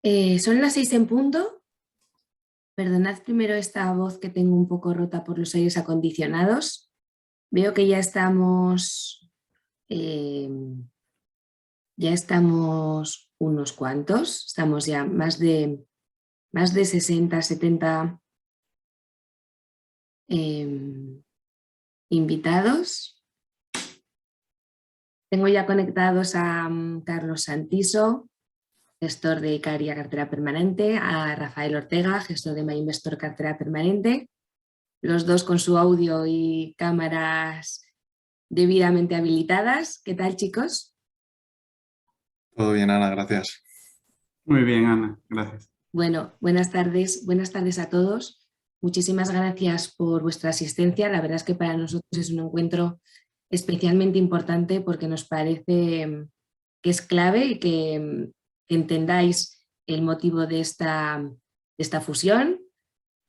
Son las 6 en punto. Perdonad primero esta voz que tengo un poco rota por los aires acondicionados. Veo que eh, ya estamos unos cuantos. Estamos ya más de 60, 70 invitados. Tengo ya conectados a Carlos Santiso, gestor de Icaria Cartera Permanente, a Rafael Ortega, gestor de MyInvestor Cartera Permanente, los dos con su audio y cámaras debidamente habilitadas. ¿Qué tal, chicos? Todo bien, Ana, gracias. Muy bien, Ana, gracias. Bueno, buenas tardes a todos. Muchísimas gracias por vuestra asistencia. La verdad es que para nosotros es un encuentro especialmente importante porque nos parece que es clave y que entendáis el motivo de esta fusión.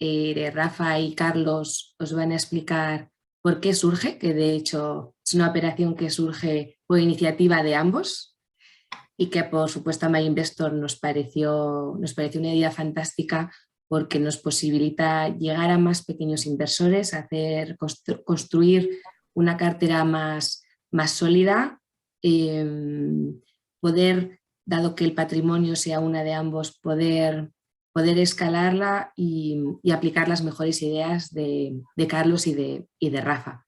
Rafa y Carlos os van a explicar por qué surge, que de hecho es una operación que surge por iniciativa de ambos y que por supuesto a MyInvestor nos pareció una idea fantástica porque nos posibilita llegar a más pequeños inversores, construir una cartera más sólida, poder, dado que el patrimonio sea una de ambos, poder escalarla y aplicar las mejores ideas de Carlos y de Rafa.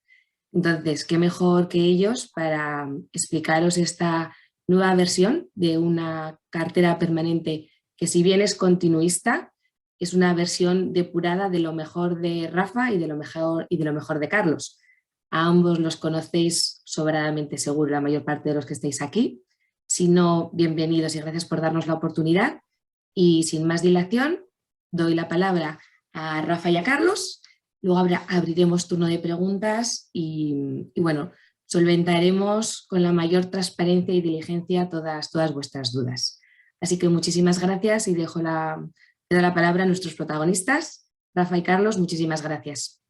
Entonces, ¿qué mejor que ellos para explicaros esta nueva versión de una cartera permanente que, si bien es continuista, es una versión depurada de lo mejor de Rafa y de lo mejor de Carlos? A ambos los conocéis sobradamente, seguro, la mayor parte de los que estáis aquí. Si no, bienvenidos y gracias por darnos la oportunidad. Y sin más dilación, doy la palabra a Rafa y a Carlos. Luego abriremos turno de preguntas y bueno, solventaremos con la mayor transparencia y diligencia todas vuestras dudas. Así que muchísimas gracias y te doy la palabra a nuestros protagonistas. Rafa y Carlos, muchísimas gracias.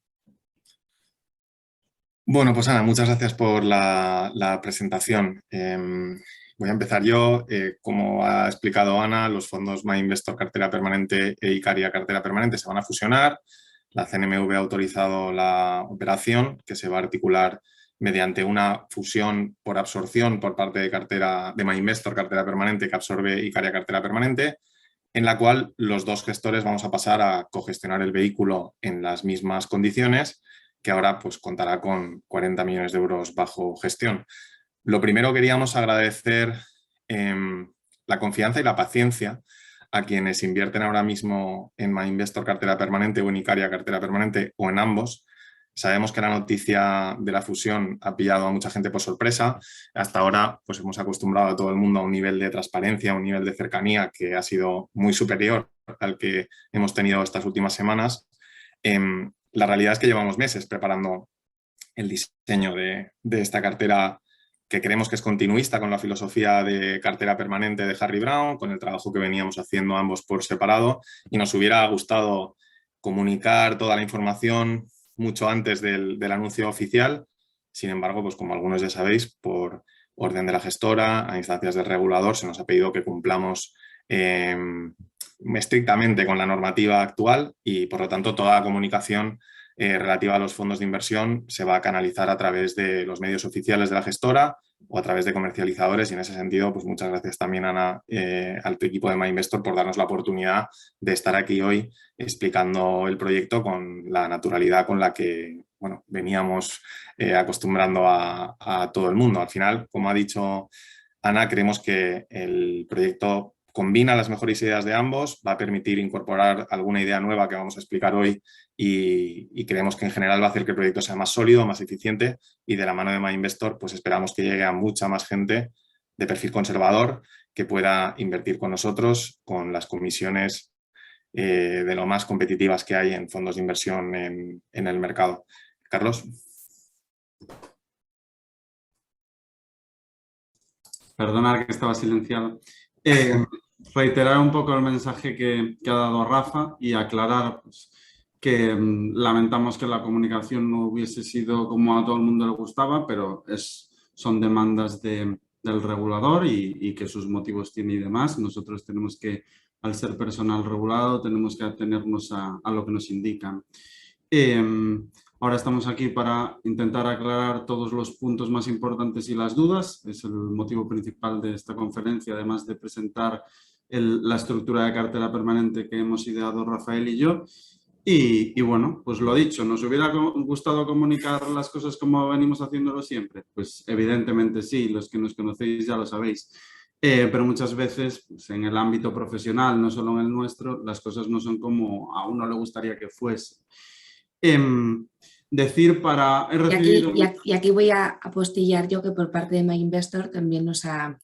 Bueno, pues Ana, muchas gracias por la presentación. Voy a empezar yo. Como ha explicado Ana, los fondos MyInvestor Cartera Permanente e Icaria Cartera Permanente se van a fusionar. La CNMV ha autorizado la operación, que se va a articular mediante una fusión por absorción por parte de MyInvestor Cartera Permanente, que absorbe Icaria Cartera Permanente, en la cual los dos gestores vamos a pasar a cogestionar el vehículo en las mismas condiciones, que ahora pues contará con 40 millones de euros bajo gestión. Lo primero, queríamos agradecer la confianza y la paciencia a quienes invierten ahora mismo en MyInvestor Cartera Permanente o en Icaria Cartera Permanente o en ambos. Sabemos que la noticia de la fusión ha pillado a mucha gente por sorpresa. Hasta ahora pues hemos acostumbrado a todo el mundo a un nivel de transparencia, a un nivel de cercanía que ha sido muy superior al que hemos tenido estas últimas semanas. La realidad es que llevamos meses preparando el diseño de esta cartera, que creemos que es continuista con la filosofía de cartera permanente de Harry Browne, con el trabajo que veníamos haciendo ambos por separado, y nos hubiera gustado comunicar toda la información mucho antes del anuncio oficial. Sin embargo, pues como algunos ya sabéis, por orden de la gestora, a instancias del regulador, se nos ha pedido que cumplamos estrictamente con la normativa actual y, por lo tanto, toda la comunicación relativa a los fondos de inversión se va a canalizar a través de los medios oficiales de la gestora o a través de comercializadores, y en ese sentido, pues muchas gracias también, Ana, al equipo de MyInvestor por darnos la oportunidad de estar aquí hoy explicando el proyecto con la naturalidad con la que bueno, veníamos acostumbrando a todo el mundo. Al final, como ha dicho Ana, creemos que el proyecto combina las mejores ideas de ambos, va a permitir incorporar alguna idea nueva que vamos a explicar hoy y creemos que en general va a hacer que el proyecto sea más sólido, más eficiente, y de la mano de MyInvestor pues esperamos que llegue a mucha más gente de perfil conservador que pueda invertir con nosotros con las comisiones de lo más competitivas que hay en fondos de inversión en el mercado. Carlos. Perdona que estaba silenciado. Reiterar un poco el mensaje que ha dado Rafa y aclarar pues, que lamentamos que la comunicación no hubiese sido como a todo el mundo le gustaba, pero son demandas del regulador y que sus motivos tiene y demás. Nosotros tenemos que al ser personal regulado tenemos que atenernos a lo que nos indican. Ahora estamos aquí para intentar aclarar todos los puntos más importantes y las dudas. Es el motivo principal de esta conferencia, además de presentar la estructura de cartera permanente que hemos ideado Rafael y yo. Y bueno, pues lo dicho, ¿nos hubiera gustado comunicar las cosas como venimos haciéndolo siempre? Pues evidentemente sí, los que nos conocéis ya lo sabéis. Pero muchas veces pues, en el ámbito profesional, no solo en el nuestro, las cosas no son como a uno le gustaría que fuese. Decir para... He recibido... y aquí voy a apostillar yo que por parte de MyInvestor también nos ha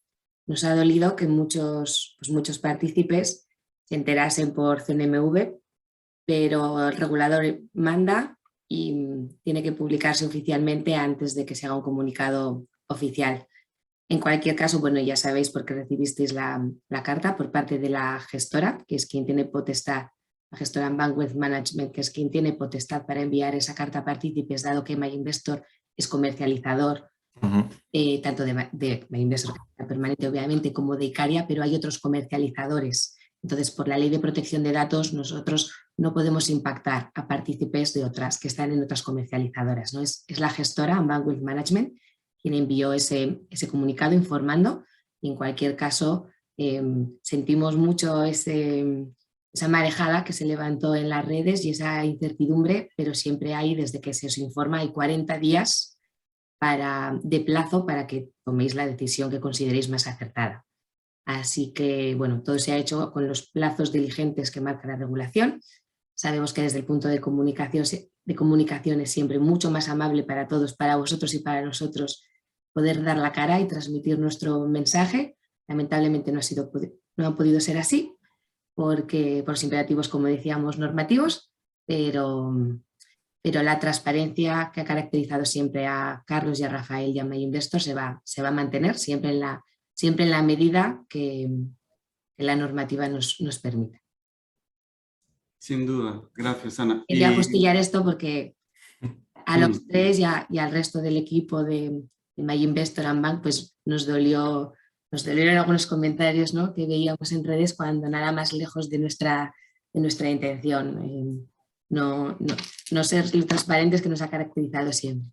dolido que muchos partícipes se enterasen por CNMV, pero el regulador manda y tiene que publicarse oficialmente antes de que se haga un comunicado oficial. En cualquier caso, bueno, ya sabéis porque recibisteis la carta por parte de la gestora, que es quien tiene potestad, la gestora Bank Wealth Management, que es quien tiene potestad para enviar esa carta a partícipes, dado que MyInvestor es comercializador, tanto de MyInvestor permanente, obviamente, como de Icaria, pero hay otros comercializadores. Entonces, por la ley de protección de datos, nosotros no podemos impactar a partícipes de otras que están en otras comercializadoras, ¿no? Es la gestora Bank Wealth Management quien envió ese comunicado informando, y en cualquier caso sentimos mucho esa marejada que se levantó en las redes y esa incertidumbre, pero siempre hay, desde que se os informa, hay 40 días de plazo para que toméis la decisión que consideréis más acertada. Así que, bueno, todo se ha hecho con los plazos diligentes que marca la regulación. Sabemos que desde el punto de comunicación es siempre mucho más amable para todos, para vosotros y para nosotros, poder dar la cara y transmitir nuestro mensaje. Lamentablemente no ha podido ser así, porque por los imperativos, como decíamos, normativos, pero la transparencia que ha caracterizado siempre a Carlos y a Rafael y a MyInvestor se va a mantener siempre en la medida que la normativa nos permite. Sin duda, gracias Ana. Quería apostillar esto porque a los tres y al resto del equipo de MyInvestor and Bank pues nos dolieron algunos comentarios, ¿no?, que veíamos en redes cuando nada más lejos de nuestra intención. No ser transparentes, que nos ha caracterizado siempre.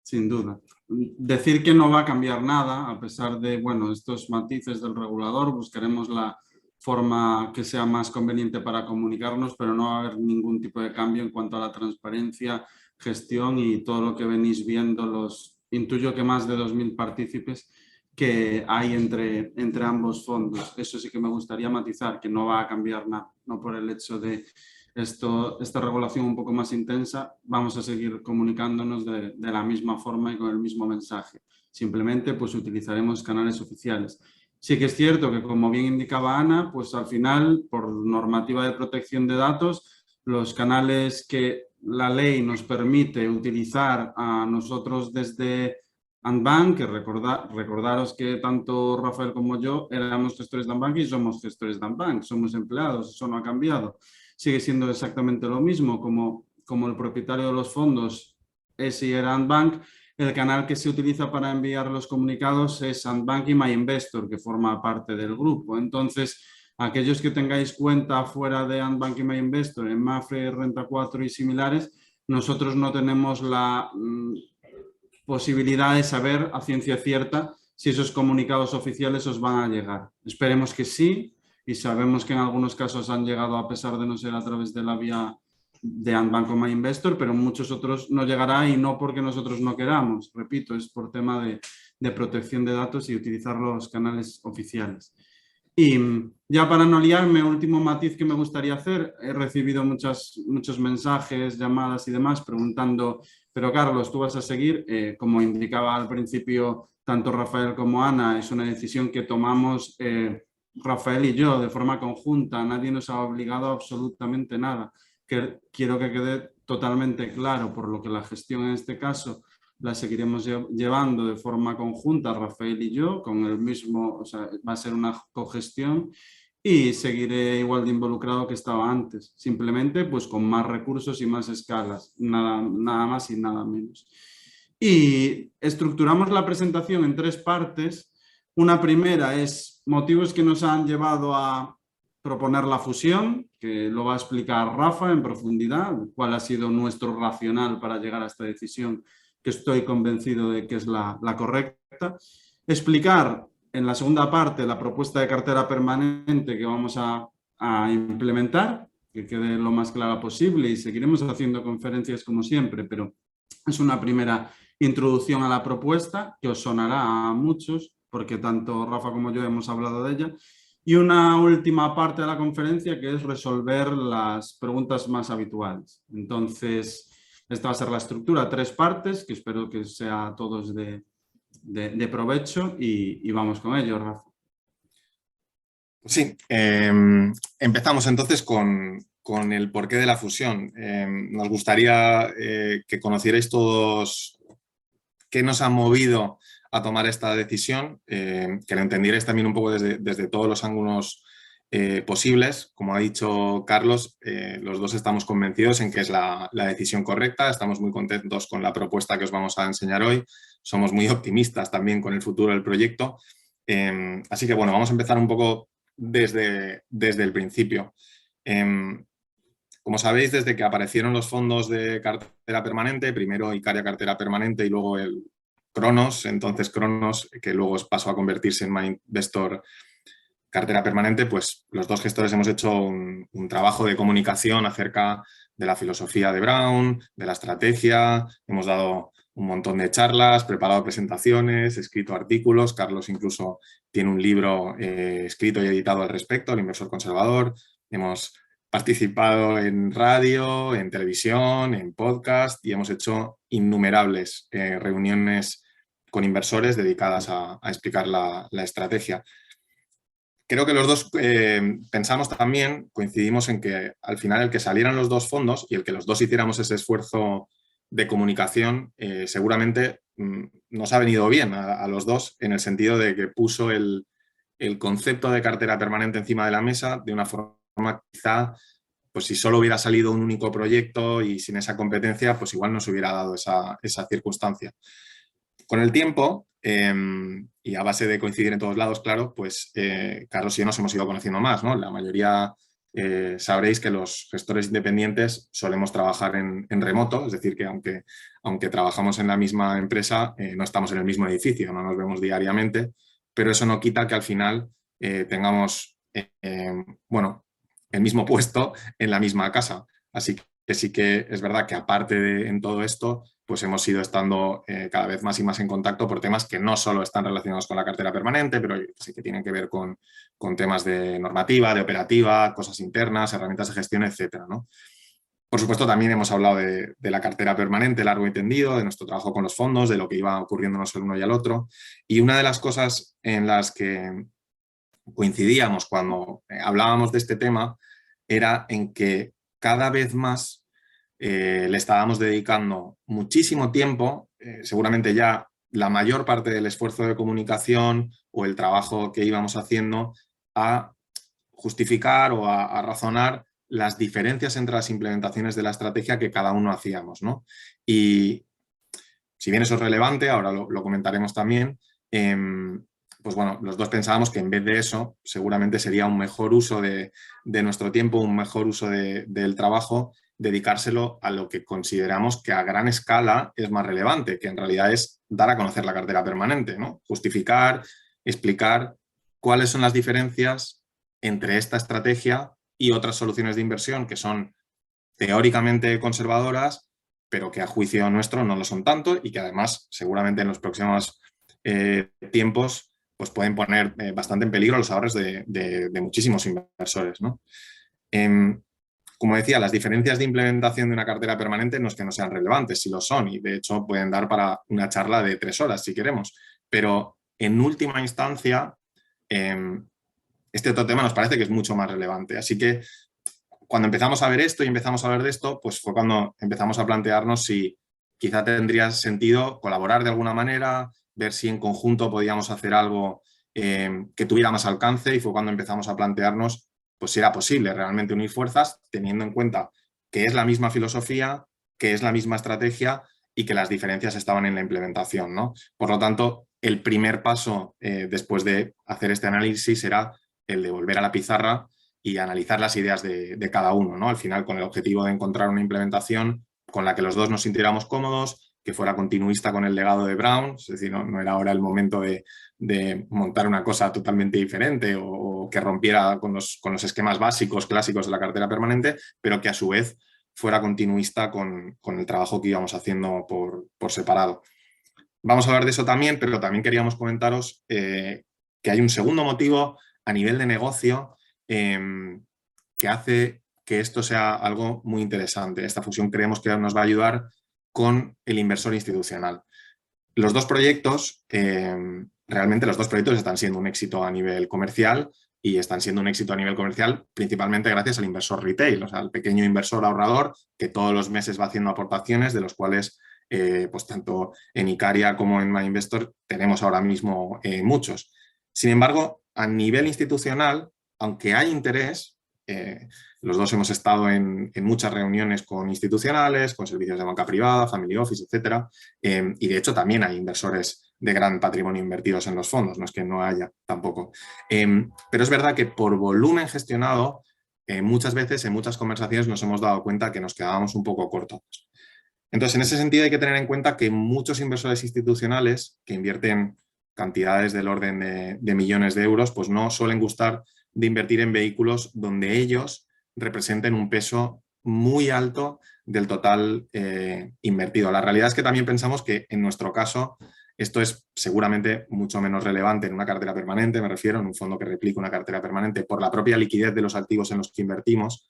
Sin duda. Decir que no va a cambiar nada, a pesar de bueno, estos matices del regulador, buscaremos la forma que sea más conveniente para comunicarnos, pero no va a haber ningún tipo de cambio en cuanto a la transparencia, gestión y todo lo que venís viendo. Intuyo que más de 2.000 partícipes que hay entre ambos fondos. Eso sí que me gustaría matizar, que no va a cambiar nada, no por el hecho de esta regulación un poco más intensa, vamos a seguir comunicándonos de la misma forma y con el mismo mensaje. Simplemente pues utilizaremos canales oficiales. Sí que es cierto que, como bien indicaba Ana, pues al final, por normativa de protección de datos, los canales que la ley nos permite utilizar a nosotros desde Andbank, que recordaros que tanto Rafael como yo éramos gestores de Andbank y somos gestores de Andbank, somos empleados, eso no ha cambiado. Sigue siendo exactamente lo mismo, como el propietario de los fondos es y era Andbank. El canal que se utiliza para enviar los comunicados es Andbank y MyInvestor, que forma parte del grupo. Entonces, aquellos que tengáis cuenta fuera de Andbank y MyInvestor, en Mafre, Renta 4 y similares, nosotros no tenemos la posibilidad de saber a ciencia cierta si esos comunicados oficiales os van a llegar. Esperemos que sí, y sabemos que en algunos casos han llegado a pesar de no ser a través de la vía de Andbank o MyInvestor, pero muchos otros no llegará, y no porque nosotros no queramos, repito, es por tema de protección de datos y utilizar los canales oficiales. Y ya para no liarme, último matiz que me gustaría hacer, he recibido muchos mensajes, llamadas y demás preguntando, pero Carlos, ¿tú vas a seguir? Como indicaba al principio tanto Rafael como Ana, es una decisión que tomamos Rafael y yo de forma conjunta, nadie nos ha obligado a absolutamente nada. Quiero que quede totalmente claro, por lo que la gestión en este caso la seguiremos llevando de forma conjunta Rafael y yo, con el mismo, o sea, va a ser una cogestión, y seguiré igual de involucrado que estaba antes, simplemente pues con más recursos y más escalas, nada más y nada menos. Y estructuramos la presentación en 3 partes. Una primera es motivos que nos han llevado a proponer la fusión, que lo va a explicar Rafa en profundidad, cuál ha sido nuestro racional para llegar a esta decisión, que estoy convencido de que es la correcta. Explicar en la segunda parte la propuesta de cartera permanente que vamos a implementar, que quede lo más clara posible, y seguiremos haciendo conferencias como siempre, pero es una primera introducción a la propuesta que os sonará a muchos, porque tanto Rafa como yo hemos hablado de ella. Y una última parte de la conferencia que es resolver las preguntas más habituales. Entonces, esta va a ser la estructura, 3 partes, que espero que sea a todos de provecho y vamos con ello, Rafa. Sí, empezamos entonces con el porqué de la fusión. Nos gustaría que conocierais todos qué nos ha movido a tomar esta decisión, que lo entendierais también un poco desde todos los ángulos posibles. Como ha dicho Carlos, los dos estamos convencidos en que es la decisión correcta, estamos muy contentos con la propuesta que os vamos a enseñar hoy, somos muy optimistas también con el futuro del proyecto. Así que bueno, vamos a empezar un poco desde el principio. Como sabéis, desde que aparecieron los fondos de cartera permanente, primero Icaria Cartera Permanente y luego el Cronos, entonces Cronos, que luego pasó a convertirse en MyInvestor Cartera Permanente, pues los dos gestores hemos hecho un trabajo de comunicación acerca de la filosofía de Brown, de la estrategia, hemos dado un montón de charlas, preparado presentaciones, escrito artículos. Carlos incluso tiene un libro escrito y editado al respecto, El inversor conservador. Hemos participado en radio, en televisión, en podcast y hemos hecho innumerables reuniones con inversores dedicadas a explicar la estrategia. Creo que los dos pensamos también, coincidimos en que al final el que salieran los dos fondos y el que los dos hiciéramos ese esfuerzo de comunicación seguramente nos ha venido bien a los dos, en el sentido de que puso el concepto de cartera permanente encima de la mesa de una forma quizá, pues si solo hubiera salido un único proyecto y sin esa competencia, pues igual no se hubiera dado esa circunstancia. Con el tiempo, y a base de coincidir en todos lados, claro, pues Carlos y yo nos hemos ido conociendo más, ¿no? La mayoría sabréis que los gestores independientes solemos trabajar en remoto, es decir, que aunque trabajamos en la misma empresa, no estamos en el mismo edificio, no nos vemos diariamente, pero eso no quita que al final tengamos, bueno, el mismo puesto en la misma casa. Así que sí que es verdad que aparte en todo esto, pues hemos ido estando cada vez más y más en contacto por temas que no solo están relacionados con la cartera permanente, pero sí que tienen que ver con temas de normativa, de operativa, cosas internas, herramientas de gestión, etcétera, ¿no? Por supuesto, también hemos hablado de la cartera permanente largo y tendido, de nuestro trabajo con los fondos, de lo que iba ocurriéndonos el uno y al otro. Y una de las cosas en las que coincidíamos cuando hablábamos de este tema era en que cada vez más le estábamos dedicando muchísimo tiempo, seguramente ya la mayor parte del esfuerzo de comunicación o el trabajo que íbamos haciendo a justificar o a razonar las diferencias entre las implementaciones de la estrategia que cada uno hacíamos, ¿no? Y si bien eso es relevante, ahora lo comentaremos también, pues bueno, los dos pensábamos que en vez de eso seguramente sería un mejor uso de nuestro tiempo, un mejor uso del trabajo, dedicárselo a lo que consideramos que a gran escala es más relevante, que en realidad es dar a conocer la cartera permanente, ¿no? Justificar, explicar cuáles son las diferencias entre esta estrategia y otras soluciones de inversión que son teóricamente conservadoras, pero que a juicio nuestro no lo son tanto y que además seguramente en los próximos tiempos pues pueden poner bastante en peligro los ahorros de muchísimos inversores, ¿no? Como decía, las diferencias de implementación de una cartera permanente no es que no sean relevantes, sí lo son, y de hecho pueden dar para una charla de 3 horas si queremos, pero en última instancia este otro tema nos parece que es mucho más relevante. Así que cuando empezamos a ver esto y empezamos a hablar de esto, pues fue cuando empezamos a plantearnos si quizá tendría sentido colaborar de alguna manera, ver si en conjunto podíamos hacer algo que tuviera más alcance, y fue cuando empezamos a plantearnos pues si era posible realmente unir fuerzas teniendo en cuenta que es la misma filosofía, que es la misma estrategia y que las diferencias estaban en la implementación, ¿no? Por lo tanto, el primer paso después de hacer este análisis era el de volver a la pizarra y analizar las ideas de cada uno, ¿no? Al final, con el objetivo de encontrar una implementación con la que los dos nos sintiéramos cómodos, que fuera continuista con el legado de Brown, es decir, no era ahora el momento de montar una cosa totalmente diferente o que rompiera con los esquemas básicos, clásicos de la cartera permanente, pero que a su vez fuera continuista con el trabajo que íbamos haciendo por separado. Vamos a hablar de eso también, pero también queríamos comentaros que hay un segundo motivo a nivel de negocio que hace que esto sea algo muy interesante. Esta fusión creemos que nos va a ayudar con el inversor institucional. Los dos proyectos, realmente los dos proyectos están siendo un éxito a nivel comercial y están siendo un éxito a nivel comercial principalmente gracias al inversor retail, o sea, al pequeño inversor ahorrador que todos los meses va haciendo aportaciones, de los cuales pues tanto en Icaria como en MyInvestor tenemos ahora mismo muchos. Sin embargo, a nivel institucional, aunque hay interés, los dos hemos estado en muchas reuniones con institucionales, con servicios de banca privada, family office, etc. Y de hecho también hay inversores de gran patrimonio invertidos en los fondos, no es que no haya tampoco. Pero es verdad que por volumen gestionado, muchas veces en muchas conversaciones nos hemos dado cuenta que nos quedábamos un poco cortos. Entonces, en ese sentido hay que tener en cuenta que muchos inversores institucionales que invierten cantidades del orden de millones de euros, pues no suelen gustar de invertir en vehículos donde ellos representen un peso muy alto del total invertido. La realidad es que también pensamos que en nuestro caso esto es seguramente mucho menos relevante en una cartera permanente, me refiero, en un fondo que replica una cartera permanente por la propia liquidez de los activos en los que invertimos,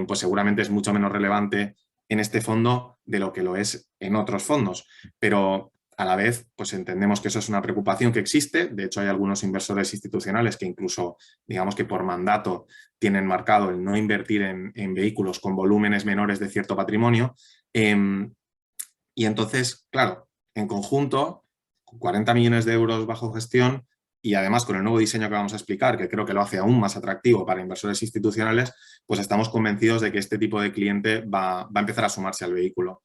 pues seguramente es mucho menos relevante en este fondo de lo que lo es en otros fondos. Pero a la vez, pues entendemos que eso es una preocupación que existe. De hecho, hay algunos inversores institucionales que incluso, digamos que por mandato, tienen marcado el no invertir en vehículos con volúmenes menores de cierto patrimonio. Y entonces, claro, en conjunto, con 40 millones de euros bajo gestión y además con el nuevo diseño que vamos a explicar, que creo que lo hace aún más atractivo para inversores institucionales, pues estamos convencidos de que este tipo de cliente va a empezar a sumarse al vehículo.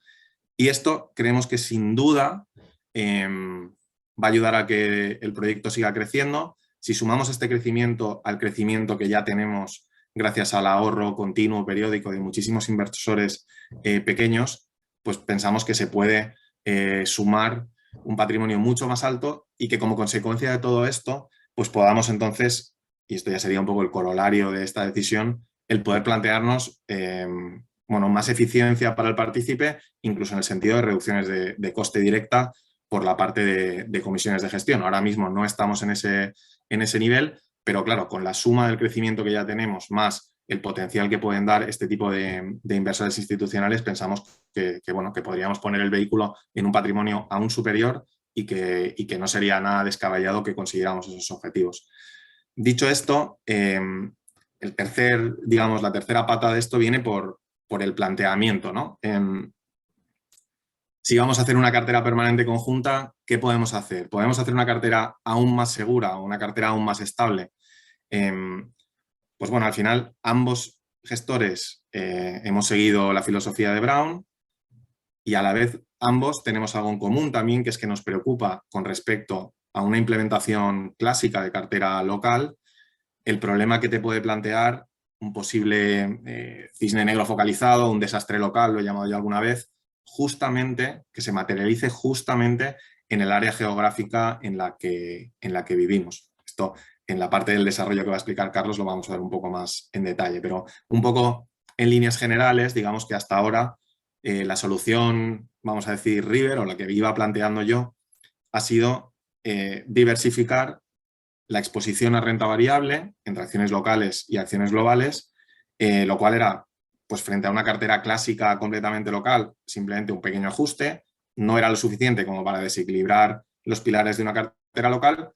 Y esto creemos que sin duda va a ayudar a que el proyecto siga creciendo. Si sumamos este crecimiento al crecimiento que ya tenemos gracias al ahorro continuo, periódico de muchísimos inversores pequeños, pues pensamos que se puede sumar un patrimonio mucho más alto y que como consecuencia de todo esto, pues podamos entonces, y esto ya sería un poco el corolario de esta decisión, el poder plantearnos más eficiencia para el partícipe, incluso en el sentido de reducciones de coste directa por la parte de comisiones de gestión. Ahora mismo no estamos en ese nivel, pero claro, con la suma del crecimiento que ya tenemos, más el potencial que pueden dar este tipo de inversores institucionales, pensamos que podríamos poner el vehículo en un patrimonio aún superior y que no sería nada descabellado que consiguiéramos esos objetivos. Dicho esto, la tercera pata de esto viene por el planteamiento, ¿no? Si vamos a hacer una cartera permanente conjunta, ¿qué podemos hacer? ¿Podemos hacer una cartera aún más segura o una cartera aún más estable? Pues bueno, al final ambos gestores hemos seguido la filosofía de Brown y a la vez ambos tenemos algo en común también, que es que nos preocupa con respecto a una implementación clásica de cartera local, el problema que te puede plantear un posible cisne negro focalizado, un desastre local, lo he llamado yo alguna vez, justamente, que se materialice justamente en el área geográfica en la que vivimos. Esto en la parte del desarrollo que va a explicar Carlos lo vamos a ver un poco más en detalle, pero un poco en líneas generales, digamos que hasta ahora la solución, vamos a decir, River, o la que iba planteando yo, ha sido diversificar la exposición a renta variable entre acciones locales y acciones globales, lo cual era, pues frente a una cartera clásica completamente local, simplemente un pequeño ajuste, no era lo suficiente como para desequilibrar los pilares de una cartera local,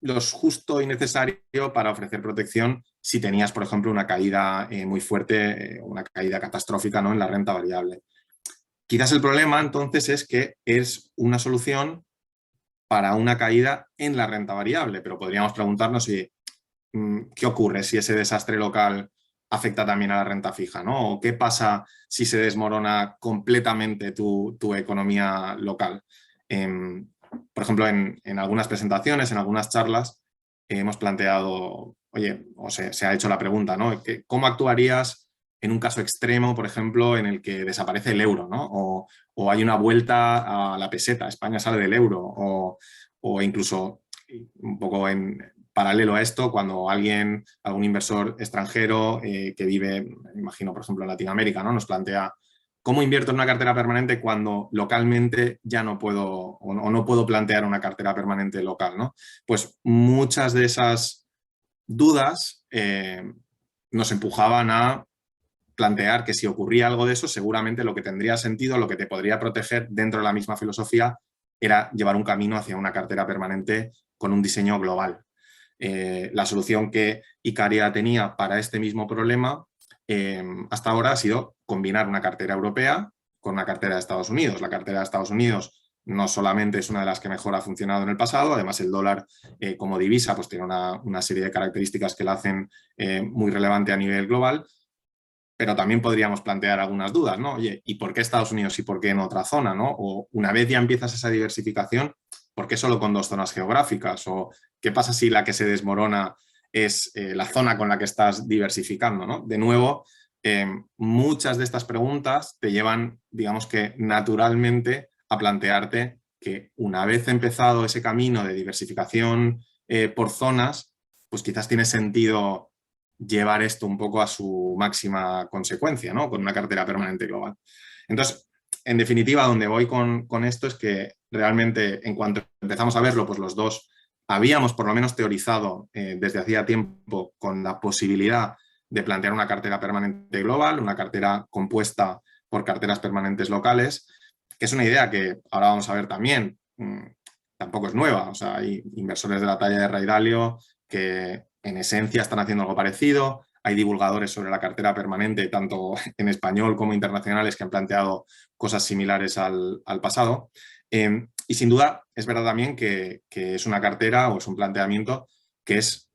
lo justo y necesario para ofrecer protección si tenías, por ejemplo, una caída muy fuerte, una caída catastrófica, ¿no?, en la renta variable. Quizás el problema entonces es que es una solución para una caída en la renta variable, pero podríamos preguntarnos qué ocurre si ese desastre local afecta también a la renta fija, ¿no? ¿O qué pasa si se desmorona completamente tu economía local? Por ejemplo, en algunas presentaciones, en algunas charlas, hemos planteado oye, o se ha hecho la pregunta, ¿no? ¿Cómo actuarías en un caso extremo, por ejemplo, en el que desaparece el euro, ¿no? O hay una vuelta a la peseta, España sale del euro, o incluso un poco en paralelo a esto, cuando algún inversor extranjero que vive, imagino, por ejemplo, en Latinoamérica, ¿no? Nos plantea ¿cómo invierto en una cartera permanente cuando localmente ya no puedo o no puedo plantear una cartera permanente local, ¿no? Pues muchas de esas dudas nos empujaban a plantear que si ocurría algo de eso, seguramente lo que tendría sentido, lo que te podría proteger dentro de la misma filosofía, era llevar un camino hacia una cartera permanente con un diseño global. La solución que Icaria tenía para este mismo problema hasta ahora ha sido combinar una cartera europea con una cartera de Estados Unidos. La cartera de Estados Unidos no solamente es una de las que mejor ha funcionado en el pasado, además el dólar como divisa pues tiene una serie de características que la hacen muy relevante a nivel global, pero también podríamos plantear algunas dudas, ¿no? Oye, ¿y por qué Estados Unidos y por qué en otra zona, ¿no? O una vez ya empiezas esa diversificación, ¿por qué solo con 2 zonas geográficas? ¿O qué pasa si la que se desmorona es la zona con la que estás diversificando, ¿no? De nuevo, muchas de estas preguntas te llevan, digamos que naturalmente, a plantearte que una vez empezado ese camino de diversificación por zonas, pues quizás tiene sentido llevar esto un poco a su máxima consecuencia, ¿no? Con una cartera permanente global. Entonces, en definitiva, donde voy con esto es que realmente en cuanto empezamos a verlo, pues los dos habíamos por lo menos teorizado desde hacía tiempo con la posibilidad de plantear una cartera permanente global, una cartera compuesta por carteras permanentes locales, que es una idea que ahora vamos a ver también, tampoco es nueva. O sea, hay inversores de la talla de Ray Dalio que en esencia están haciendo algo parecido. Hay divulgadores sobre la cartera permanente, tanto en español como internacionales, que han planteado cosas similares al pasado. Y sin duda es verdad también que es una cartera o es un planteamiento que es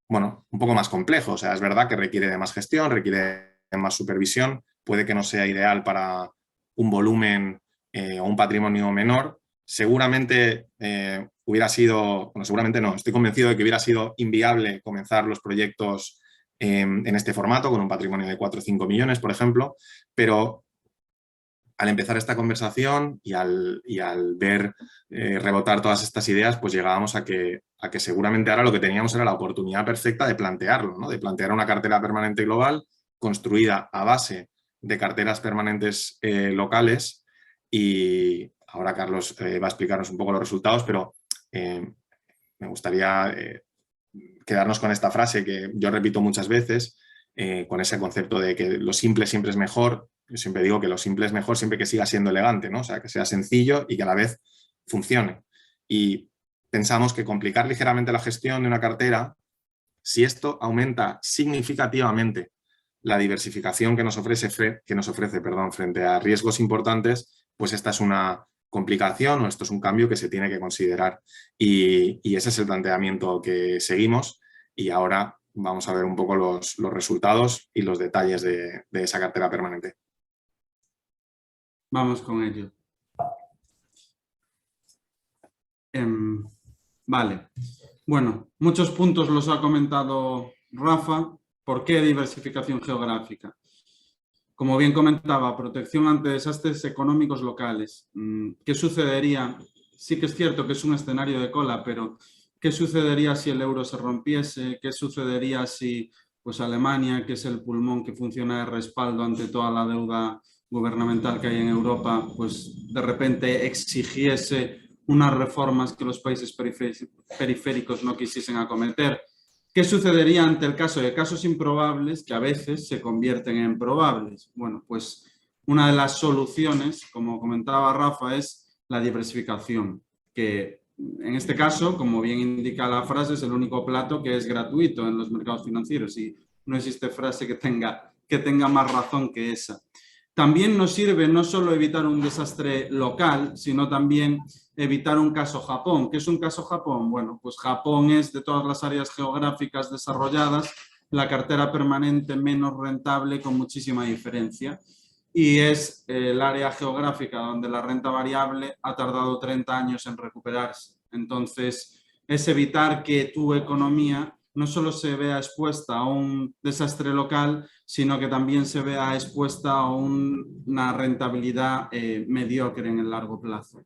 bueno, un poco más complejo. O sea, es verdad que requiere de más gestión, requiere de más supervisión, puede que no sea ideal para un volumen o un patrimonio menor. Seguramente hubiera sido, bueno, seguramente no, estoy convencido de que hubiera sido inviable comenzar los proyectos en este formato con un patrimonio de 4 o 5 millones, por ejemplo, pero al empezar esta conversación y al ver rebotar todas estas ideas, pues llegábamos a que seguramente ahora lo que teníamos era la oportunidad perfecta de plantearlo, ¿no? De plantear una cartera permanente global construida a base de carteras permanentes locales. Y ahora Carlos va a explicarnos un poco los resultados, pero me gustaría quedarnos con esta frase que yo repito muchas veces, con ese concepto de que lo simple siempre es mejor. Yo siempre digo que lo simple es mejor siempre que siga siendo elegante, ¿no? O sea, que sea sencillo y que a la vez funcione. Y pensamos que complicar ligeramente la gestión de una cartera, si esto aumenta significativamente la diversificación que nos ofrece, frente a riesgos importantes, pues esta es una complicación o esto es un cambio que se tiene que considerar. Y ese es el planteamiento que seguimos y ahora vamos a ver un poco los resultados y los detalles de esa cartera permanente. Vamos con ello. Vale. Bueno, muchos puntos los ha comentado Rafa. ¿Por qué diversificación geográfica? Como bien comentaba, protección ante desastres económicos locales. ¿Qué sucedería? Sí que es cierto que es un escenario de cola, pero ¿qué sucedería si el euro se rompiese? ¿Qué sucedería si pues, Alemania, que es el pulmón que funciona de respaldo ante toda la deuda gubernamental que hay en Europa, pues de repente exigiese unas reformas que los países periféricos no quisiesen acometer? ¿Qué sucedería ante el caso de casos improbables que a veces se convierten en probables? Bueno, pues una de las soluciones, como comentaba Rafa, es la diversificación, que en este caso, como bien indica la frase, es el único plato que es gratuito en los mercados financieros y no existe frase que tenga más razón que esa. También nos sirve no solo evitar un desastre local, sino también evitar un caso Japón. ¿Qué es un caso Japón? Bueno, pues Japón es, de todas las áreas geográficas desarrolladas, la cartera permanente menos rentable con muchísima diferencia. Y es el área geográfica donde la renta variable ha tardado 30 años en recuperarse. Entonces, es evitar que tu economía no solo se vea expuesta a un desastre local, sino que también se vea expuesta a una rentabilidad mediocre en el largo plazo.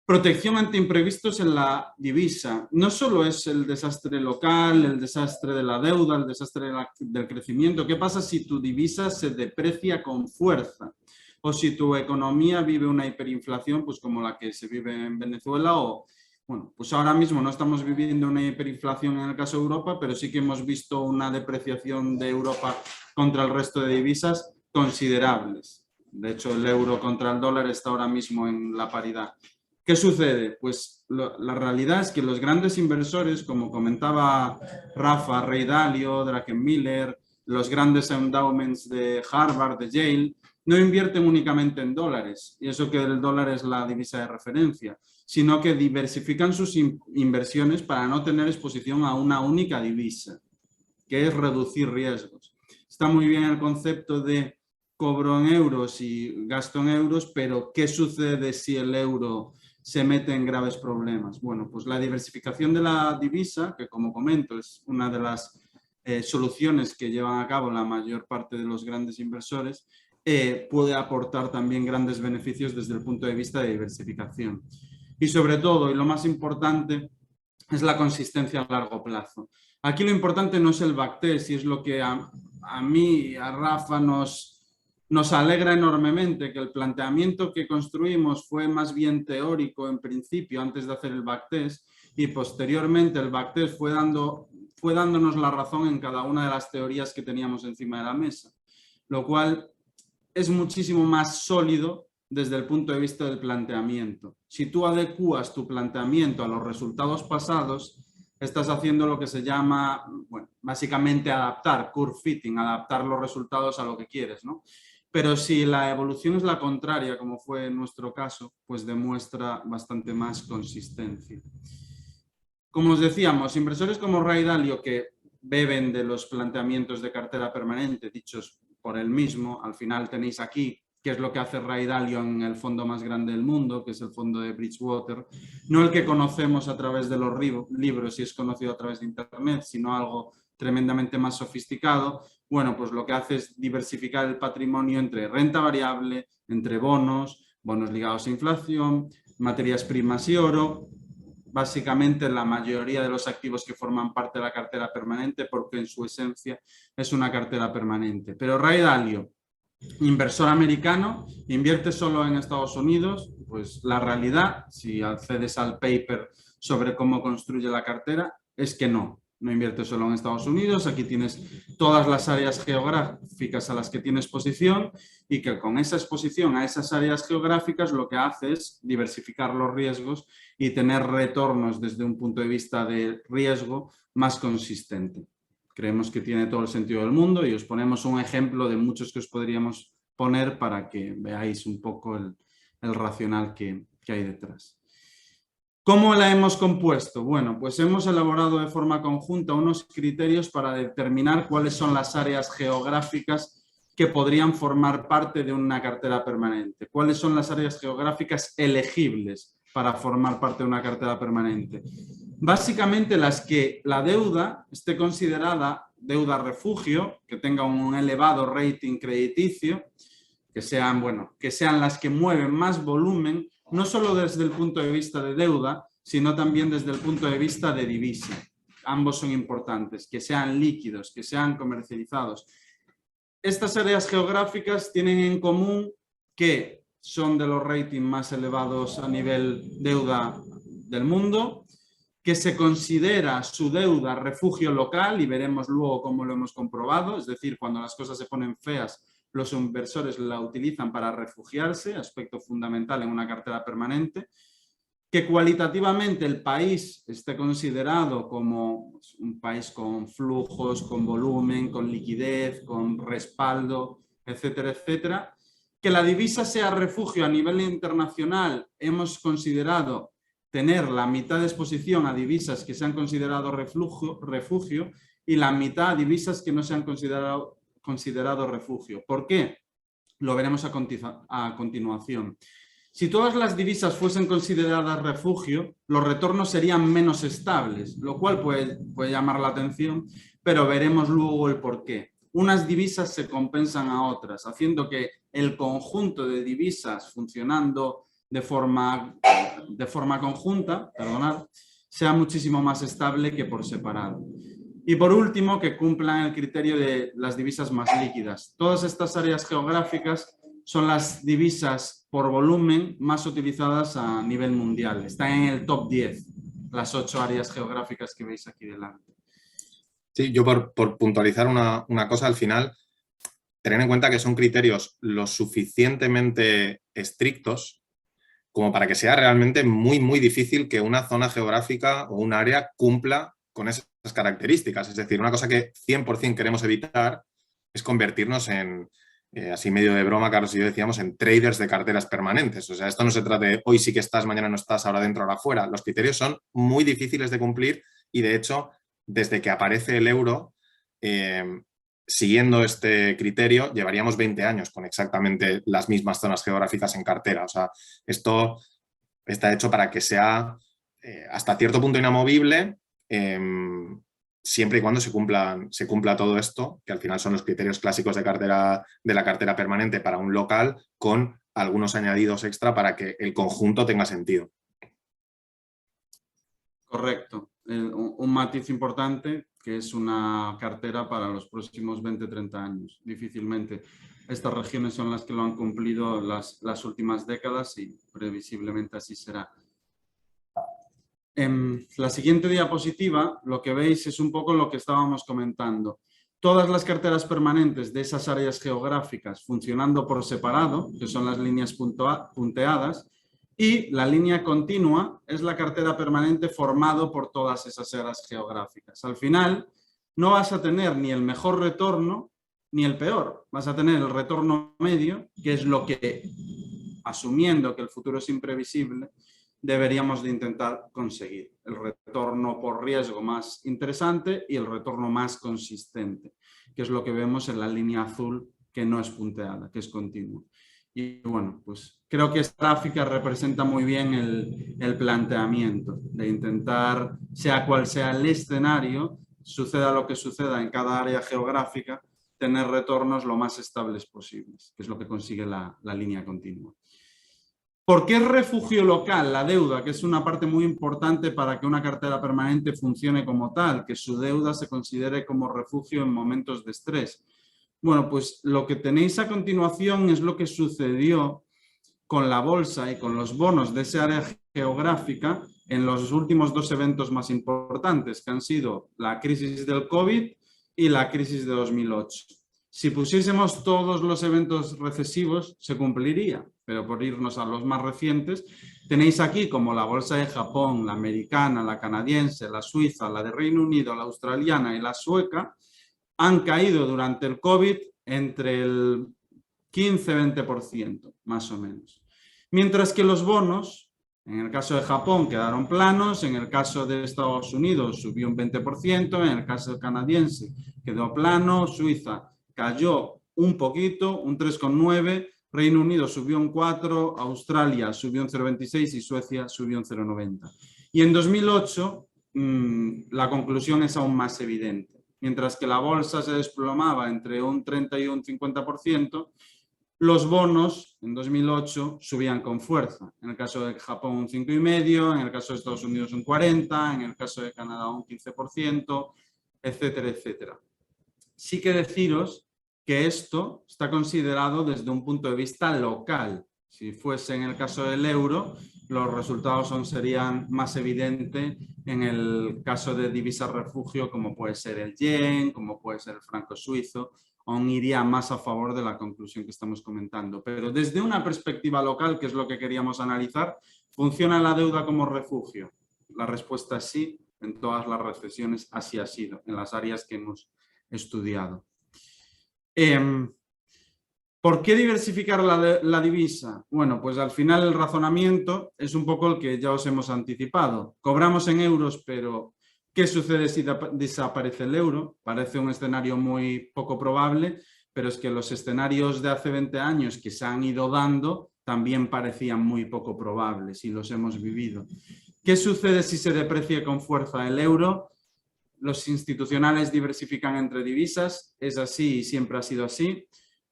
Protección ante imprevistos en la divisa. No solo es el desastre local, el desastre de la deuda, el desastre del crecimiento. ¿Qué pasa si tu divisa se deprecia con fuerza? O si tu economía vive una hiperinflación, pues como la que se vive en Venezuela, o bueno, pues ahora mismo no estamos viviendo una hiperinflación en el caso de Europa, pero sí que hemos visto una depreciación de Europa contra el resto de divisas considerables. De hecho, el euro contra el dólar está ahora mismo en la paridad. ¿Qué sucede? Pues la realidad es que los grandes inversores, como comentaba Rafa, Ray Dalio, Druckenmiller, los grandes endowments de Harvard, de Yale, no invierten únicamente en dólares, y eso que el dólar es la divisa de referencia, sino que diversifican sus inversiones para no tener exposición a una única divisa, que es reducir riesgos. Está muy bien el concepto de cobro en euros y gasto en euros, pero ¿qué sucede si el euro se mete en graves problemas? Bueno, pues la diversificación de la divisa, que como comento es una de las soluciones que llevan a cabo la mayor parte de los grandes inversores, puede aportar también grandes beneficios desde el punto de vista de diversificación. Y sobre todo, y lo más importante, es la consistencia a largo plazo. Aquí lo importante no es el backtest, y es lo que a mí y a Rafa nos alegra enormemente, que el planteamiento que construimos fue más bien teórico en principio, antes de hacer el backtest, y posteriormente el backtest fue dándonos la razón en cada una de las teorías que teníamos encima de la mesa, lo cual es muchísimo más sólido desde el punto de vista del planteamiento. Si tú adecuas tu planteamiento a los resultados pasados, estás haciendo lo que se llama, bueno, básicamente adaptar, curve fitting, adaptar los resultados a lo que quieres, ¿no? Pero si la evolución es la contraria, como fue en nuestro caso, pues demuestra bastante más consistencia. Como os decíamos, inversores como Ray Dalio, que beben de los planteamientos de cartera permanente dichos por él mismo, al final tenéis aquí qué es lo que hace Ray Dalio en el fondo más grande del mundo, que es el fondo de Bridgewater, no el que conocemos a través de los libros y es conocido a través de internet, sino algo tremendamente más sofisticado. Bueno, pues lo que hace es diversificar el patrimonio entre renta variable, entre bonos ligados a inflación, materias primas y oro, básicamente la mayoría de los activos que forman parte de la cartera permanente, porque en su esencia es una cartera permanente. Pero Ray Dalio, inversor americano, invierte solo en Estados Unidos. Pues la realidad, si accedes al paper sobre cómo construye la cartera, es que no invierte solo en Estados Unidos. Aquí tienes todas las áreas geográficas a las que tiene exposición, y que con esa exposición a esas áreas geográficas lo que hace es diversificar los riesgos y tener retornos desde un punto de vista de riesgo más consistente. Creemos que tiene todo el sentido del mundo, y os ponemos un ejemplo de muchos que os podríamos poner para que veáis un poco el racional que hay detrás. ¿Cómo la hemos compuesto? Bueno, pues hemos elaborado de forma conjunta unos criterios para determinar cuáles son las áreas geográficas que podrían formar parte de una cartera permanente. ¿Cuáles son las áreas geográficas elegibles para formar parte de una cartera permanente? Básicamente las que la deuda esté considerada deuda refugio, que tenga un elevado rating crediticio, que sean las que mueven más volumen, no solo desde el punto de vista de deuda, sino también desde el punto de vista de divisa. Ambos son importantes, que sean líquidos, que sean comercializados. Estas áreas geográficas tienen en común que son de los ratings más elevados a nivel deuda del mundo, que se considera su deuda refugio local, y veremos luego cómo lo hemos comprobado, es decir, cuando las cosas se ponen feas, los inversores la utilizan para refugiarse, aspecto fundamental en una cartera permanente, que cualitativamente el país esté considerado como un país con flujos, con volumen, con liquidez, con respaldo, etcétera, etcétera, que la divisa sea refugio a nivel internacional. Hemos considerado tener la mitad de exposición a divisas que se han considerado refugio y la mitad a divisas que no se han considerado refugio. ¿Por qué? Lo veremos a continuación. Si todas las divisas fuesen consideradas refugio, los retornos serían menos estables, lo cual puede llamar la atención, pero veremos luego el porqué. Unas divisas se compensan a otras, haciendo que el conjunto de divisas funcionando de forma conjunta, sea muchísimo más estable que por separado. Y por último, que cumplan el criterio de las divisas más líquidas. Todas estas áreas geográficas son las divisas por volumen más utilizadas a nivel mundial. Están en el top 10, las 8 áreas geográficas que veis aquí delante. Sí, yo por puntualizar una cosa al final, tener en cuenta que son criterios lo suficientemente estrictos como para que sea realmente muy, muy difícil que una zona geográfica o un área cumpla con esas características. Es decir, una cosa que 100% queremos evitar es convertirnos en, así medio de broma, Carlos y yo decíamos, en traders de carteras permanentes. O sea, esto no se trata de hoy sí que estás, mañana no estás, ahora dentro, ahora fuera. Los criterios son muy difíciles de cumplir y, de hecho, desde que aparece el euro, siguiendo este criterio, llevaríamos 20 años con exactamente las mismas zonas geográficas en cartera. O sea, esto está hecho para que sea hasta cierto punto inamovible, siempre y cuando se cumpla todo esto, que al final son los criterios clásicos de la cartera permanente para un local, con algunos añadidos extra para que el conjunto tenga sentido. Correcto. Un matiz importante, que es una cartera para los próximos 20-30 años. Difícilmente estas regiones son las que lo han cumplido las últimas décadas y previsiblemente así será. En la siguiente diapositiva lo que veis es un poco lo que estábamos comentando. Todas las carteras permanentes de esas áreas geográficas funcionando por separado, que son las líneas punteadas, y la línea continua es la cartera permanente formado por todas esas áreas geográficas. Al final no vas a tener ni el mejor retorno ni el peor. Vas a tener el retorno medio, que es lo que, asumiendo que el futuro es imprevisible, deberíamos de intentar conseguir. El retorno por riesgo más interesante y el retorno más consistente, que es lo que vemos en la línea azul, que no es punteada, que es continua. Y bueno, pues creo que esta gráfica representa muy bien el planteamiento de intentar, sea cual sea el escenario, suceda lo que suceda en cada área geográfica, tener retornos lo más estables posibles, que es lo que consigue la línea continua. ¿Por qué es refugio local la deuda? Que es una parte muy importante para que una cartera permanente funcione como tal, que su deuda se considere como refugio en momentos de estrés. Bueno, pues lo que tenéis a continuación es lo que sucedió con la bolsa y con los bonos de esa área geográfica en los últimos 2 eventos más importantes, que han sido la crisis del COVID y la crisis de 2008. Si pusiésemos todos los eventos recesivos, se cumpliría, pero por irnos a los más recientes, tenéis aquí como la bolsa de Japón, la americana, la canadiense, la suiza, la de Reino Unido, la australiana y la sueca, han caído durante el COVID entre el 15-20%, más o menos. Mientras que los bonos, en el caso de Japón, quedaron planos, en el caso de Estados Unidos subió un 20%, en el caso canadiense quedó plano, Suiza cayó un poquito, un 3,9%, Reino Unido subió un 4%, Australia subió un 0,26% y Suecia subió un 0,90%. Y en 2008 la conclusión es aún más evidente. Mientras que la bolsa se desplomaba entre un 30 y un 50%, los bonos en 2008 subían con fuerza. En el caso de Japón un 5,5%, en el caso de Estados Unidos un 40%, en el caso de Canadá un 15%, etcétera, etcétera. Sí que deciros que esto está considerado desde un punto de vista local. Si fuese en el caso del euro, los resultados serían más evidentes en el caso de divisas refugio, como puede ser el yen, como puede ser el franco suizo, aún iría más a favor de la conclusión que estamos comentando. Pero desde una perspectiva local, que es lo que queríamos analizar, ¿funciona la deuda como refugio? La respuesta es sí, en todas las recesiones así ha sido, en las áreas que hemos estudiado. ¿Por qué diversificar la divisa? Bueno, pues al final el razonamiento es un poco el que ya os hemos anticipado. Cobramos en euros, pero ¿qué sucede si desaparece el euro? Parece un escenario muy poco probable, pero es que los escenarios de hace 20 años que se han ido dando también parecían muy poco probables y los hemos vivido. ¿Qué sucede si se deprecia con fuerza el euro? Los institucionales diversifican entre divisas, es así y siempre ha sido así,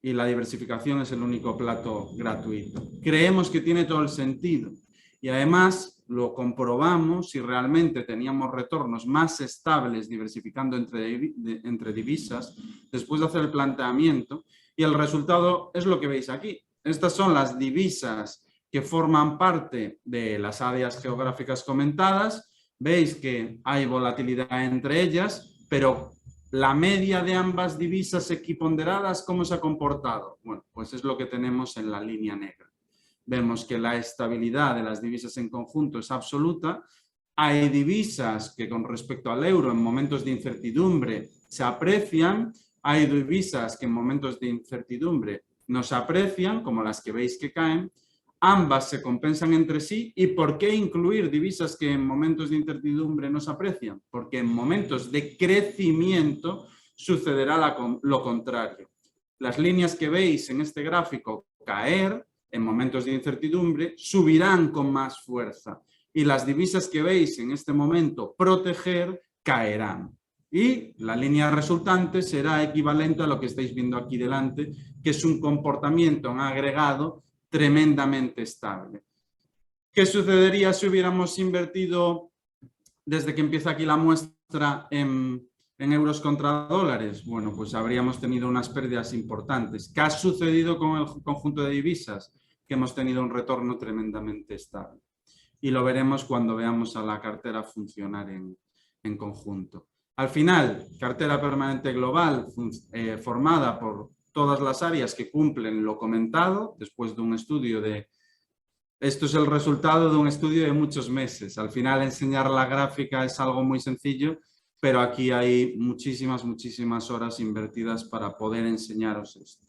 y la diversificación es el único plato gratuito. Creemos que tiene todo el sentido y además lo comprobamos si realmente teníamos retornos más estables diversificando entre divisas después de hacer el planteamiento, y el resultado es lo que veis aquí. Estas son las divisas que forman parte de las áreas geográficas comentadas. Veis que hay volatilidad entre ellas, pero la media de ambas divisas equiponderadas, ¿cómo se ha comportado? Bueno, pues es lo que tenemos en la línea negra. Vemos que la estabilidad de las divisas en conjunto es absoluta. Hay divisas que con respecto al euro en momentos de incertidumbre se aprecian. Hay divisas que en momentos de incertidumbre no se aprecian, como las que veis que caen. Ambas se compensan entre sí. ¿Y por qué incluir divisas que en momentos de incertidumbre no se aprecian? Porque en momentos de crecimiento sucederá lo contrario. Las líneas que veis en este gráfico caer en momentos de incertidumbre subirán con más fuerza, y las divisas que veis en este momento proteger caerán. Y la línea resultante será equivalente a lo que estáis viendo aquí delante, que es un comportamiento en agregado tremendamente estable. ¿Qué sucedería si hubiéramos invertido desde que empieza aquí la muestra en euros contra dólares? Bueno, pues habríamos tenido unas pérdidas importantes. ¿Qué ha sucedido con el conjunto de divisas? Que hemos tenido un retorno tremendamente estable. Y lo veremos cuando veamos a la cartera funcionar en conjunto. Al final, cartera permanente global formada por todas las áreas que cumplen lo comentado, después de un estudio de... Esto es el resultado de un estudio de muchos meses. Al final, enseñar la gráfica es algo muy sencillo, pero aquí hay muchísimas horas invertidas para poder enseñaros esto.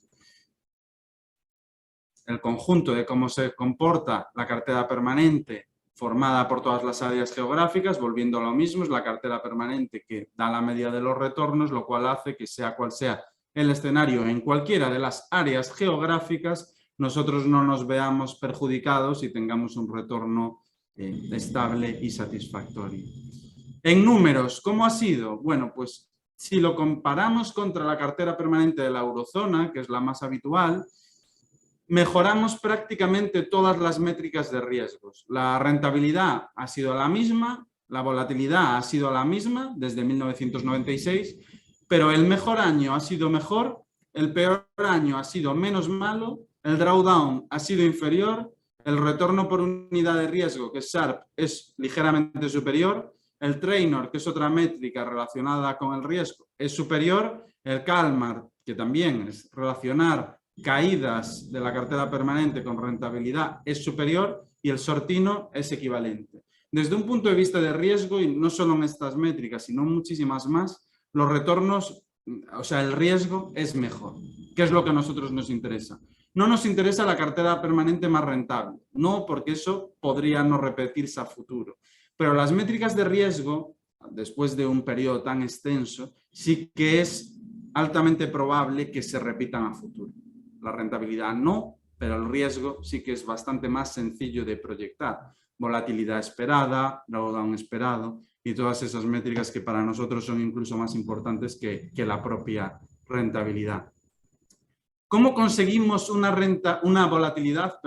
El conjunto de cómo se comporta la cartera permanente formada por todas las áreas geográficas, volviendo a lo mismo, es la cartera permanente que da la media de los retornos, lo cual hace que sea cual sea el escenario en cualquiera de las áreas geográficas, nosotros no nos veamos perjudicados y tengamos un retorno estable y satisfactorio. En números, ¿cómo ha sido? Bueno, pues si lo comparamos contra la cartera permanente de la eurozona, que es la más habitual, mejoramos prácticamente todas las métricas de riesgos. La rentabilidad ha sido la misma, la volatilidad ha sido la misma desde 1996, pero el mejor año ha sido mejor, el peor año ha sido menos malo, el drawdown ha sido inferior, el retorno por unidad de riesgo, que es Sharpe, es ligeramente superior, el Trainor, que es otra métrica relacionada con el riesgo, es superior, el Calmar, que también es relacionar caídas de la cartera permanente con rentabilidad, es superior, y el Sortino es equivalente. Desde un punto de vista de riesgo, y no solo en estas métricas, sino muchísimas más, los retornos, o sea, el riesgo es mejor. ¿Qué es lo que a nosotros nos interesa? No nos interesa la cartera permanente más rentable, no, porque eso podría no repetirse a futuro. Pero las métricas de riesgo, después de un periodo tan extenso, sí que es altamente probable que se repitan a futuro. La rentabilidad no, pero el riesgo sí que es bastante más sencillo de proyectar. Volatilidad esperada, drawdown esperado y todas esas métricas que para nosotros son incluso más importantes que la propia rentabilidad. ¿Cómo conseguimos una volatilidad,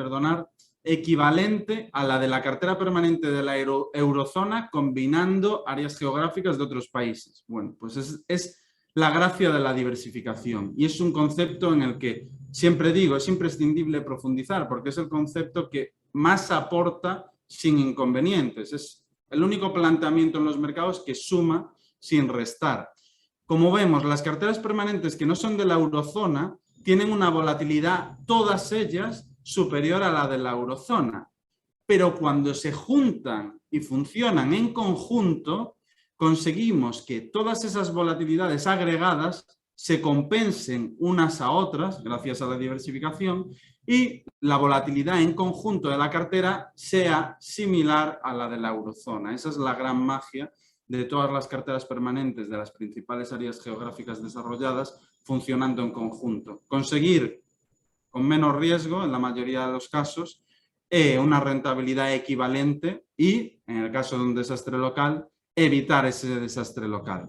equivalente a la de la cartera permanente de la eurozona combinando áreas geográficas de otros países? Bueno, pues es la gracia de la diversificación, y es un concepto en el que siempre digo, es imprescindible profundizar porque es el concepto que más aporta sin inconvenientes. Es el único planteamiento en los mercados que suma sin restar. Como vemos, las carteras permanentes que no son de la eurozona tienen una volatilidad, todas ellas, superior a la de la eurozona. Pero cuando se juntan y funcionan en conjunto, conseguimos que todas esas volatilidades agregadas se compensen unas a otras, gracias a la diversificación, y la volatilidad en conjunto de la cartera sea similar a la de la eurozona. Esa es la gran magia de todas las carteras permanentes de las principales áreas geográficas desarrolladas funcionando en conjunto. Conseguir con menos riesgo en la mayoría de los casos, una rentabilidad equivalente y, en el caso de un desastre local, evitar ese desastre local.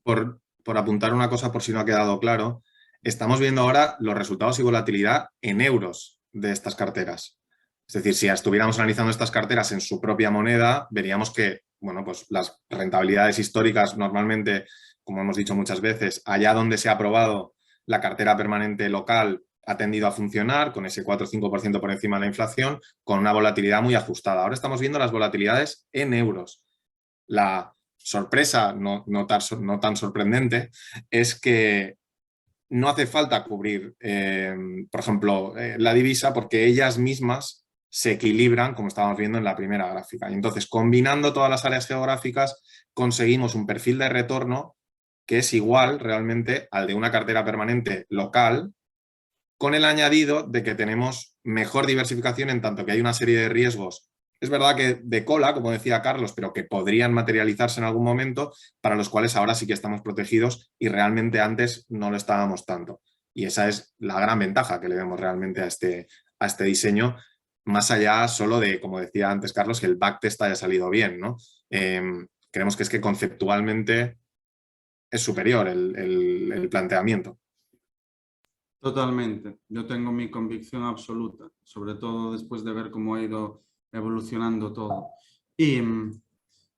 Por apuntar una cosa por si no ha quedado claro, estamos viendo ahora los resultados y volatilidad en euros de estas carteras. Es decir, si estuviéramos analizando estas carteras en su propia moneda, veríamos que, bueno, pues las rentabilidades históricas normalmente, como hemos dicho muchas veces, allá donde se ha aprobado la cartera permanente local ha tendido a funcionar con ese 4 o 5% por encima de la inflación, con una volatilidad muy ajustada. Ahora estamos viendo las volatilidades en euros. La sorpresa, no tan sorprendente, es que no hace falta cubrir, por ejemplo, la divisa, porque ellas mismas se equilibran, como estábamos viendo en la primera gráfica. Y entonces, combinando todas las áreas geográficas, conseguimos un perfil de retorno que es igual realmente al de una cartera permanente local, con el añadido de que tenemos mejor diversificación en tanto que hay una serie de riesgos, es verdad que de cola, como decía Carlos, pero que podrían materializarse en algún momento, para los cuales ahora sí que estamos protegidos y realmente antes no lo estábamos tanto. Y esa es la gran ventaja que le vemos realmente a este diseño, más allá solo de, como decía antes Carlos, que el backtest haya salido bien, ¿no? Creemos que es que conceptualmente es superior el planteamiento. Totalmente. Yo tengo mi convicción absoluta, sobre todo después de ver cómo ha ido evolucionando todo. Y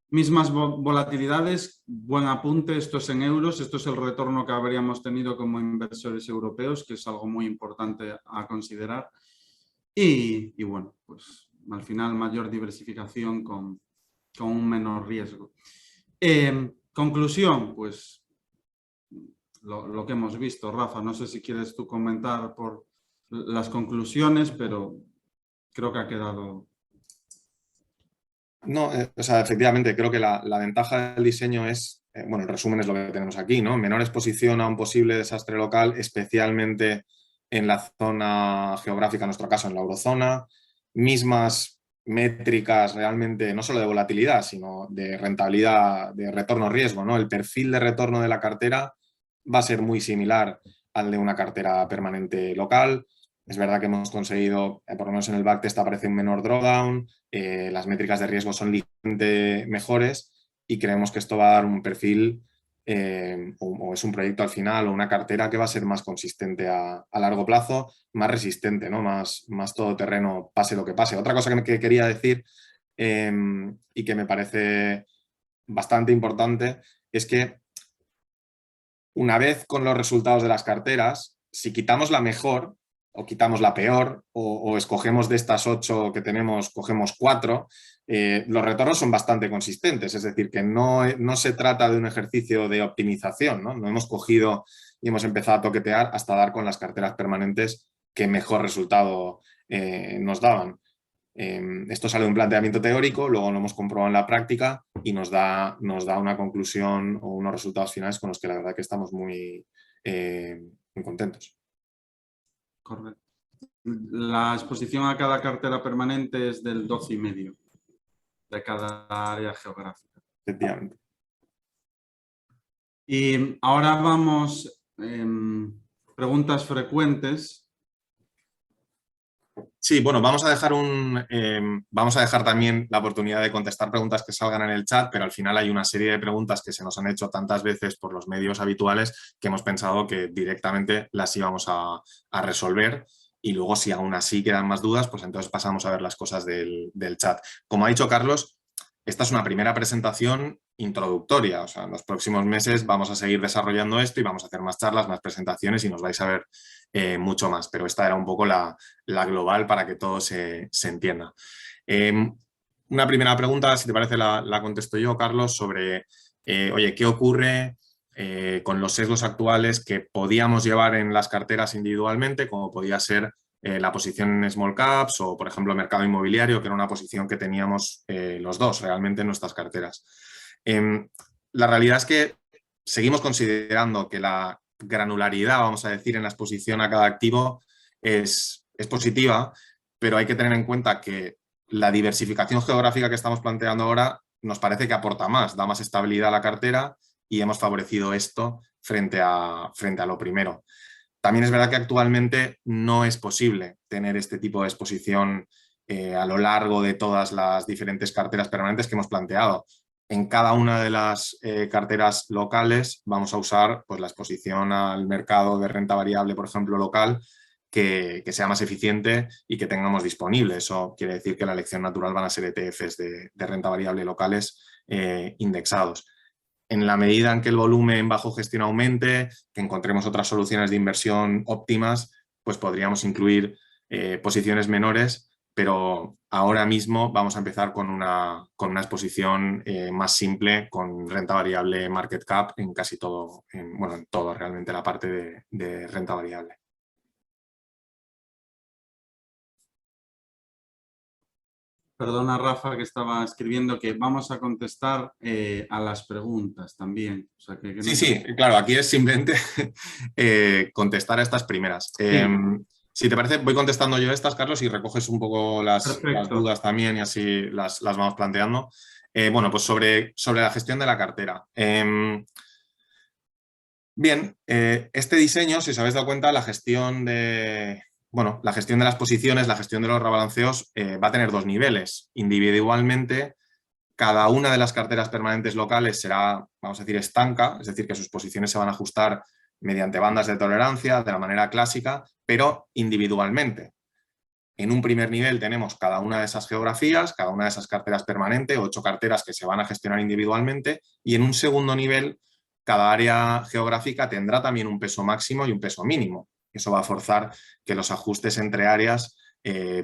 mismas volatilidades, buen apunte, esto es en euros, esto es el retorno que habríamos tenido como inversores europeos, que es algo muy importante a considerar. Y bueno, pues al final mayor diversificación con un menor riesgo. Conclusión, pues lo que hemos visto. Rafa, no sé si quieres tú comentar por las conclusiones, pero creo que ha quedado... No, o sea, efectivamente, creo que la ventaja del diseño es, bueno, el resumen es lo que tenemos aquí, ¿no? Menor exposición a un posible desastre local, especialmente en la zona geográfica, en nuestro caso en la eurozona, mismas métricas realmente, no solo de volatilidad, sino de rentabilidad, de retorno-riesgo, ¿no? El perfil de retorno de la cartera va a ser muy similar al de una cartera permanente local. Es verdad que hemos conseguido, por lo menos en el backtest aparece un menor drawdown, las métricas de riesgo son ligeramente mejores y creemos que esto va a dar un perfil o es un proyecto al final o una cartera que va a ser más consistente a largo plazo, más resistente, ¿no? más todoterreno, pase lo que pase. Otra cosa que quería decir y que me parece bastante importante es que una vez con los resultados de las carteras, si quitamos la mejor o quitamos la peor o escogemos de estas 8 que tenemos, cogemos 4, los retornos son bastante consistentes. Es decir, que no se trata de un ejercicio de optimización, ¿no? No hemos cogido y hemos empezado a toquetear hasta dar con las carteras permanentes que mejor resultado nos daban. Esto sale de un planteamiento teórico, luego lo hemos comprobado en la práctica y nos da una conclusión o unos resultados finales con los que la verdad que estamos muy contentos. Correcto. La exposición a cada cartera permanente es del 12,5 de cada área geográfica. Efectivamente. Y ahora vamos, preguntas frecuentes. Sí, bueno, vamos a dejar también la oportunidad de contestar preguntas que salgan en el chat, pero al final hay una serie de preguntas que se nos han hecho tantas veces por los medios habituales que hemos pensado que directamente las íbamos a resolver y luego si aún así quedan más dudas, pues entonces pasamos a ver las cosas del chat. Como ha dicho Carlos, esta es una primera presentación introductoria, o sea, en los próximos meses vamos a seguir desarrollando esto y vamos a hacer más charlas, más presentaciones y nos vais a ver mucho más, pero esta era un poco la global para que todo se entienda. Una primera pregunta, si te parece la contesto yo, Carlos, sobre, oye, ¿qué ocurre con los sesgos actuales que podíamos llevar en las carteras individualmente, como podía ser la posición en small caps o, por ejemplo, mercado inmobiliario, que era una posición que teníamos los dos realmente en nuestras carteras? La realidad es que seguimos considerando que la granularidad, vamos a decir, en la exposición a cada activo es positiva, pero hay que tener en cuenta que la diversificación geográfica que estamos planteando ahora nos parece que aporta más, da más estabilidad a la cartera y hemos favorecido esto frente a lo primero. También es verdad que actualmente no es posible tener este tipo de exposición a lo largo de todas las diferentes carteras permanentes que hemos planteado. En cada una de las carteras locales vamos a usar pues, la exposición al mercado de renta variable, por ejemplo, local, que sea más eficiente y que tengamos disponible. Eso quiere decir que la elección natural van a ser ETFs de renta variable locales indexados. En la medida en que el volumen bajo gestión aumente, que encontremos otras soluciones de inversión óptimas, pues podríamos incluir posiciones menores, pero ahora mismo vamos a empezar con una exposición más simple, con renta variable market cap en casi todo, bueno, en todo realmente la parte de renta variable. Perdona, Rafa, que estaba escribiendo que vamos a contestar a las preguntas también. O sea, que no Sí, claro, aquí es simplemente contestar a estas primeras. Si te parece, voy contestando yo estas, Carlos, y recoges un poco las dudas también y así las vamos planteando. Bueno, pues sobre la gestión de la cartera. Bien, este diseño, si os habéis dado cuenta, la gestión de las posiciones, la gestión de los rebalanceos va a tener dos niveles. Individualmente, cada una de las carteras permanentes locales será, vamos a decir, estanca, es decir, que sus posiciones se van a ajustar mediante bandas de tolerancia de la manera clásica, pero individualmente. En un primer nivel tenemos cada una de esas geografías, cada una de esas carteras permanentes, 8 carteras que se van a gestionar individualmente, y en un segundo nivel cada área geográfica tendrá también un peso máximo y un peso mínimo. Eso va a forzar que los ajustes entre áreas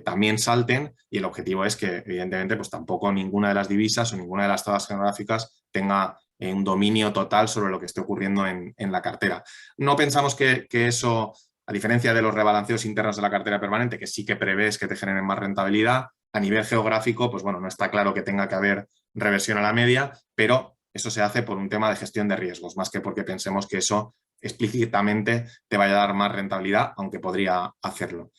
también salten, y el objetivo es que, evidentemente, pues tampoco ninguna de las divisas o ninguna de las zonas geográficas tenga un dominio total sobre lo que esté ocurriendo en la cartera. No pensamos que eso, a diferencia de los rebalanceos internos de la cartera permanente, que sí que prevés que te generen más rentabilidad, a nivel geográfico, pues bueno, no está claro que tenga que haber reversión a la media, pero eso se hace por un tema de gestión de riesgos, más que porque pensemos que eso explícitamente te vaya a dar más rentabilidad, aunque podría hacerlo.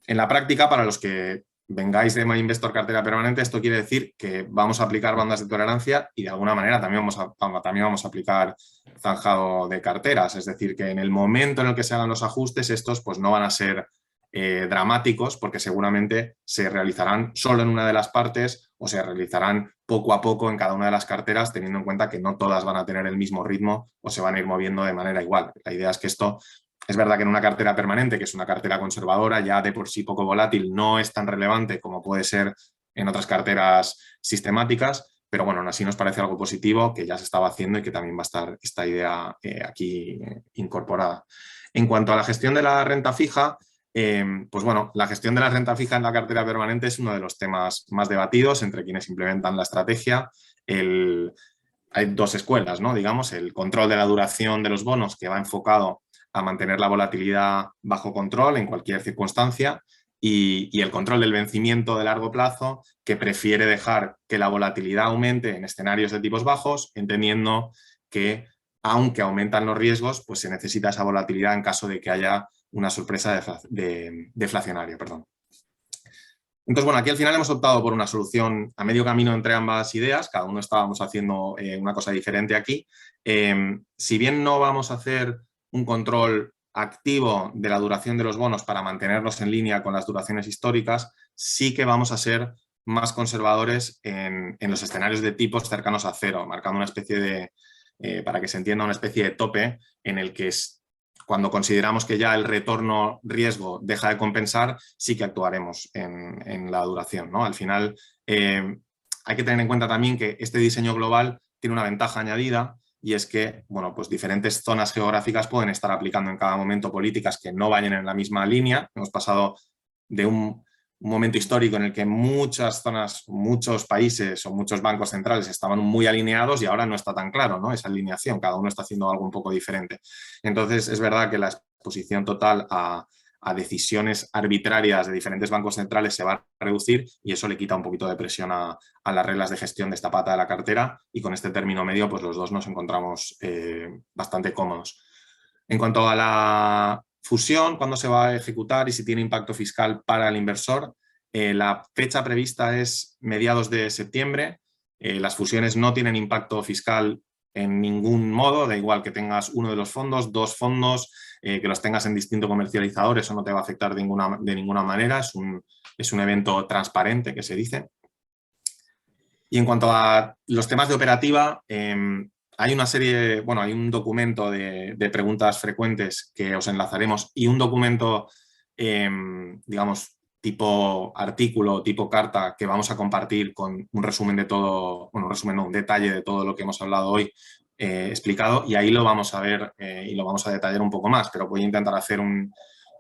En la práctica, para los que vengáis de My Investor Cartera Permanente, esto quiere decir que vamos a aplicar bandas de tolerancia y de alguna manera también vamos a aplicar zanjado de carteras. Es decir, que en el momento en el que se hagan los ajustes, estos pues no van a ser dramáticos, porque seguramente se realizarán solo en una de las partes o se realizarán poco a poco en cada una de las carteras, teniendo en cuenta que no todas van a tener el mismo ritmo o se van a ir moviendo de manera igual. La idea es que esto... Es verdad que en una cartera permanente, que es una cartera conservadora, ya de por sí poco volátil, no es tan relevante como puede ser en otras carteras sistemáticas, pero bueno, aún así nos parece algo positivo que ya se estaba haciendo y que también va a estar esta idea aquí incorporada. En cuanto a la gestión de la renta fija, pues bueno, la gestión de la renta fija en la cartera permanente es uno de los temas más debatidos entre quienes implementan la estrategia. Hay dos escuelas, ¿no? Digamos, el control de la duración de los bonos, que va enfocado a mantener la volatilidad bajo control en cualquier circunstancia, y el control del vencimiento de largo plazo, que prefiere dejar que la volatilidad aumente en escenarios de tipos bajos, entendiendo que aunque aumentan los riesgos, pues se necesita esa volatilidad en caso de que haya una sorpresa deflacionaria. Perdón. Entonces, bueno, aquí al final hemos optado por una solución a medio camino entre ambas ideas, cada uno estábamos haciendo una cosa diferente aquí. Si bien no vamos a hacer un control activo de la duración de los bonos para mantenerlos en línea con las duraciones históricas, sí que vamos a ser más conservadores en los escenarios de tipos cercanos a cero, marcando una especie de, para que se entienda, una especie de tope en el que cuando consideramos que ya el retorno riesgo deja de compensar, sí que actuaremos en la duración, ¿no? Al final hay que tener en cuenta también que este diseño global tiene una ventaja añadida, y es que, bueno, pues diferentes zonas geográficas pueden estar aplicando en cada momento políticas que no vayan en la misma línea. Hemos pasado de un momento histórico en el que muchas zonas, muchos países o muchos bancos centrales estaban muy alineados, y ahora no está tan claro, ¿no? Esa alineación, cada uno está haciendo algo un poco diferente. Entonces, es verdad que la exposición total a decisiones arbitrarias de diferentes bancos centrales se va a reducir, y eso le quita un poquito de presión a las reglas de gestión de esta pata de la cartera, y con este término medio pues los dos nos encontramos bastante cómodos. En cuanto a la fusión, cuándo se va a ejecutar y si tiene impacto fiscal para el inversor, la fecha prevista es mediados de septiembre. Las fusiones no tienen impacto fiscal en ningún modo, da igual que tengas uno de los fondos, dos fondos, que los tengas en distinto comercializador, eso no te va a afectar de ninguna manera, es un evento transparente que se dice. Y en cuanto a los temas de operativa, hay una serie, bueno, hay un documento de preguntas frecuentes que os enlazaremos y un documento, digamos, tipo artículo, tipo carta, que vamos a compartir con un resumen de todo, bueno, un resumen, no, un detalle de todo lo que hemos hablado hoy explicado, y ahí lo vamos a ver y lo vamos a detallar un poco más, pero voy a intentar hacer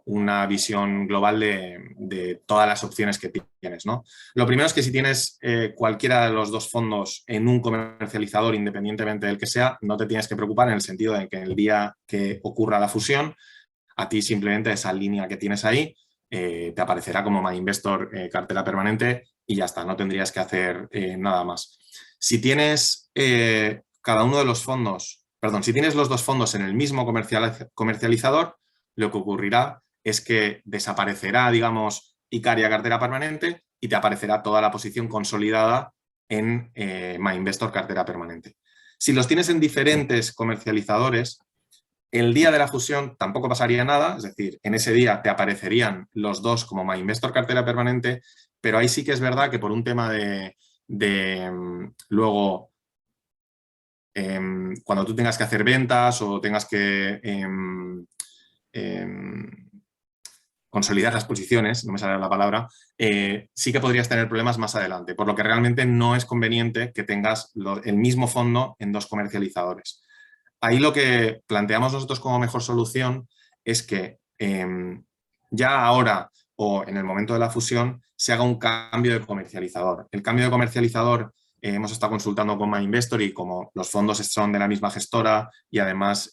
una visión global de todas las opciones que tienes, ¿no? Lo primero es que si tienes cualquiera de los dos fondos en un comercializador, independientemente del que sea, no te tienes que preocupar en el sentido de que el día que ocurra la fusión, a ti simplemente esa línea que tienes ahí te aparecerá como My Investor cartera permanente y ya está, no tendrías que hacer nada más. Si tienes cada uno de los fondos, perdón, si tienes los dos fondos en el mismo comercializador, lo que ocurrirá es que desaparecerá, digamos, Icaria cartera permanente y te aparecerá toda la posición consolidada en My Investor cartera permanente. Si los tienes en diferentes comercializadores, el día de la fusión tampoco pasaría nada, es decir, en ese día te aparecerían los dos como My Investor cartera permanente, pero ahí sí que es verdad que por un tema de luego, cuando tú tengas que hacer ventas o tengas que consolidar las posiciones, no me sale la palabra, sí que podrías tener problemas más adelante, por lo que realmente no es conveniente que tengas el mismo fondo en dos comercializadores. Ahí lo que planteamos nosotros como mejor solución es que ya ahora o en el momento de la fusión se haga un cambio de comercializador. El cambio de comercializador hemos estado consultando con My Investor y como los fondos son de la misma gestora y además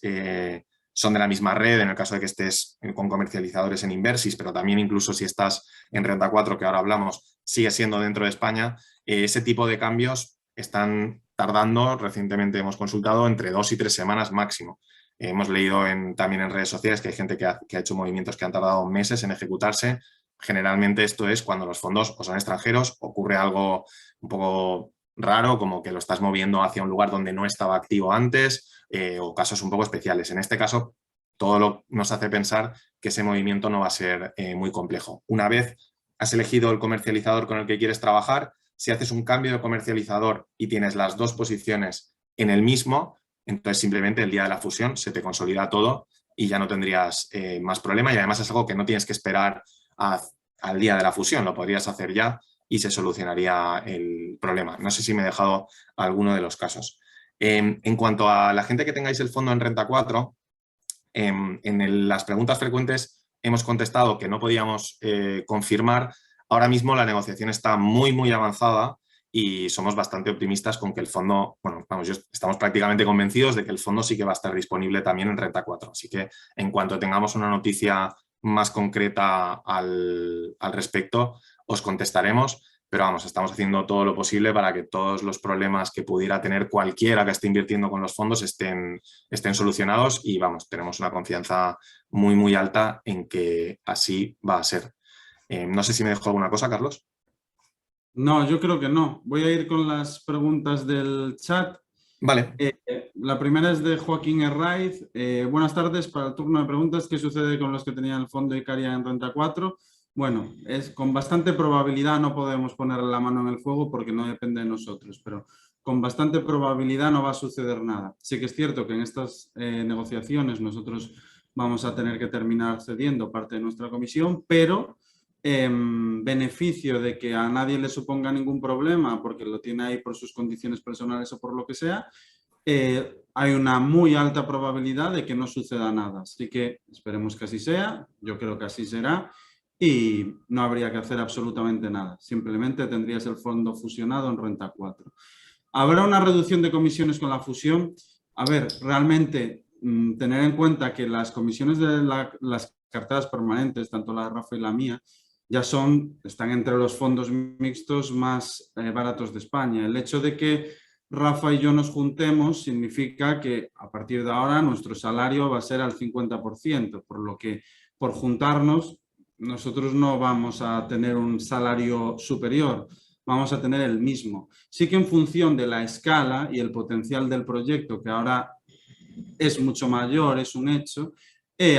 son de la misma red, en el caso de que estés con comercializadores en Inversis, pero también incluso si estás en Renta 4, que ahora hablamos, sigue siendo dentro de España, ese tipo de cambios están tardando, recientemente hemos consultado, entre 2 y 3 semanas máximo. Hemos leído también en redes sociales que hay gente que ha hecho movimientos que han tardado meses en ejecutarse. Generalmente esto es cuando los fondos o son extranjeros, ocurre algo un poco raro, como que lo estás moviendo hacia un lugar donde no estaba activo antes, o casos un poco especiales. En este caso, todo nos hace pensar que ese movimiento no va a ser muy complejo. Una vez has elegido el comercializador con el que quieres trabajar, si haces un cambio de comercializador y tienes las dos posiciones en el mismo, entonces simplemente el día de la fusión se te consolida todo y ya no tendrías más problema, y además es algo que no tienes que esperar al día de la fusión, lo podrías hacer ya y se solucionaría el problema. No sé si me he dejado alguno de los casos. En cuanto a la gente que tengáis el fondo en Renta 4, en las preguntas frecuentes hemos contestado que no podíamos confirmar. Ahora mismo la negociación está muy, muy avanzada y somos bastante optimistas con que el fondo, bueno, vamos, estamos prácticamente convencidos de que el fondo sí que va a estar disponible también en Renta 4. Así que en cuanto tengamos una noticia más concreta al respecto, os contestaremos. Pero vamos, estamos haciendo todo lo posible para que todos los problemas que pudiera tener cualquiera que esté invirtiendo con los fondos estén solucionados y vamos, tenemos una confianza muy, muy alta en que así va a ser. No sé si me dejo alguna cosa, Carlos. No, yo creo que no. Voy a ir con las preguntas del chat. Vale. La primera es de Joaquín Herraiz. Buenas tardes, para el turno de preguntas, ¿qué sucede con los que tenían el fondo Icaria en Renta 4? Bueno, con bastante probabilidad no podemos poner la mano en el fuego porque no depende de nosotros, pero con bastante probabilidad no va a suceder nada. Sí que es cierto que en estas negociaciones nosotros vamos a tener que terminar cediendo parte de nuestra comisión, pero en beneficio de que a nadie le suponga ningún problema porque lo tiene ahí por sus condiciones personales o por lo que sea, hay una muy alta probabilidad de que no suceda nada. Así que esperemos que así sea, yo creo que así será. Y no habría que hacer absolutamente nada. Simplemente tendrías el fondo fusionado en Renta 4. ¿Habrá una reducción de comisiones con la fusión? A ver, realmente tener en cuenta que las comisiones de las carteras permanentes, tanto la de Rafa y la mía, ya están entre los fondos mixtos más baratos de España. El hecho de que Rafa y yo nos juntemos significa que a partir de ahora nuestro salario va a ser al 50%, por lo que por juntarnos nosotros no vamos a tener un salario superior. vamos a tener el mismo. Sí que en función de la escala y el potencial del proyecto, que ahora es mucho mayor, es un hecho,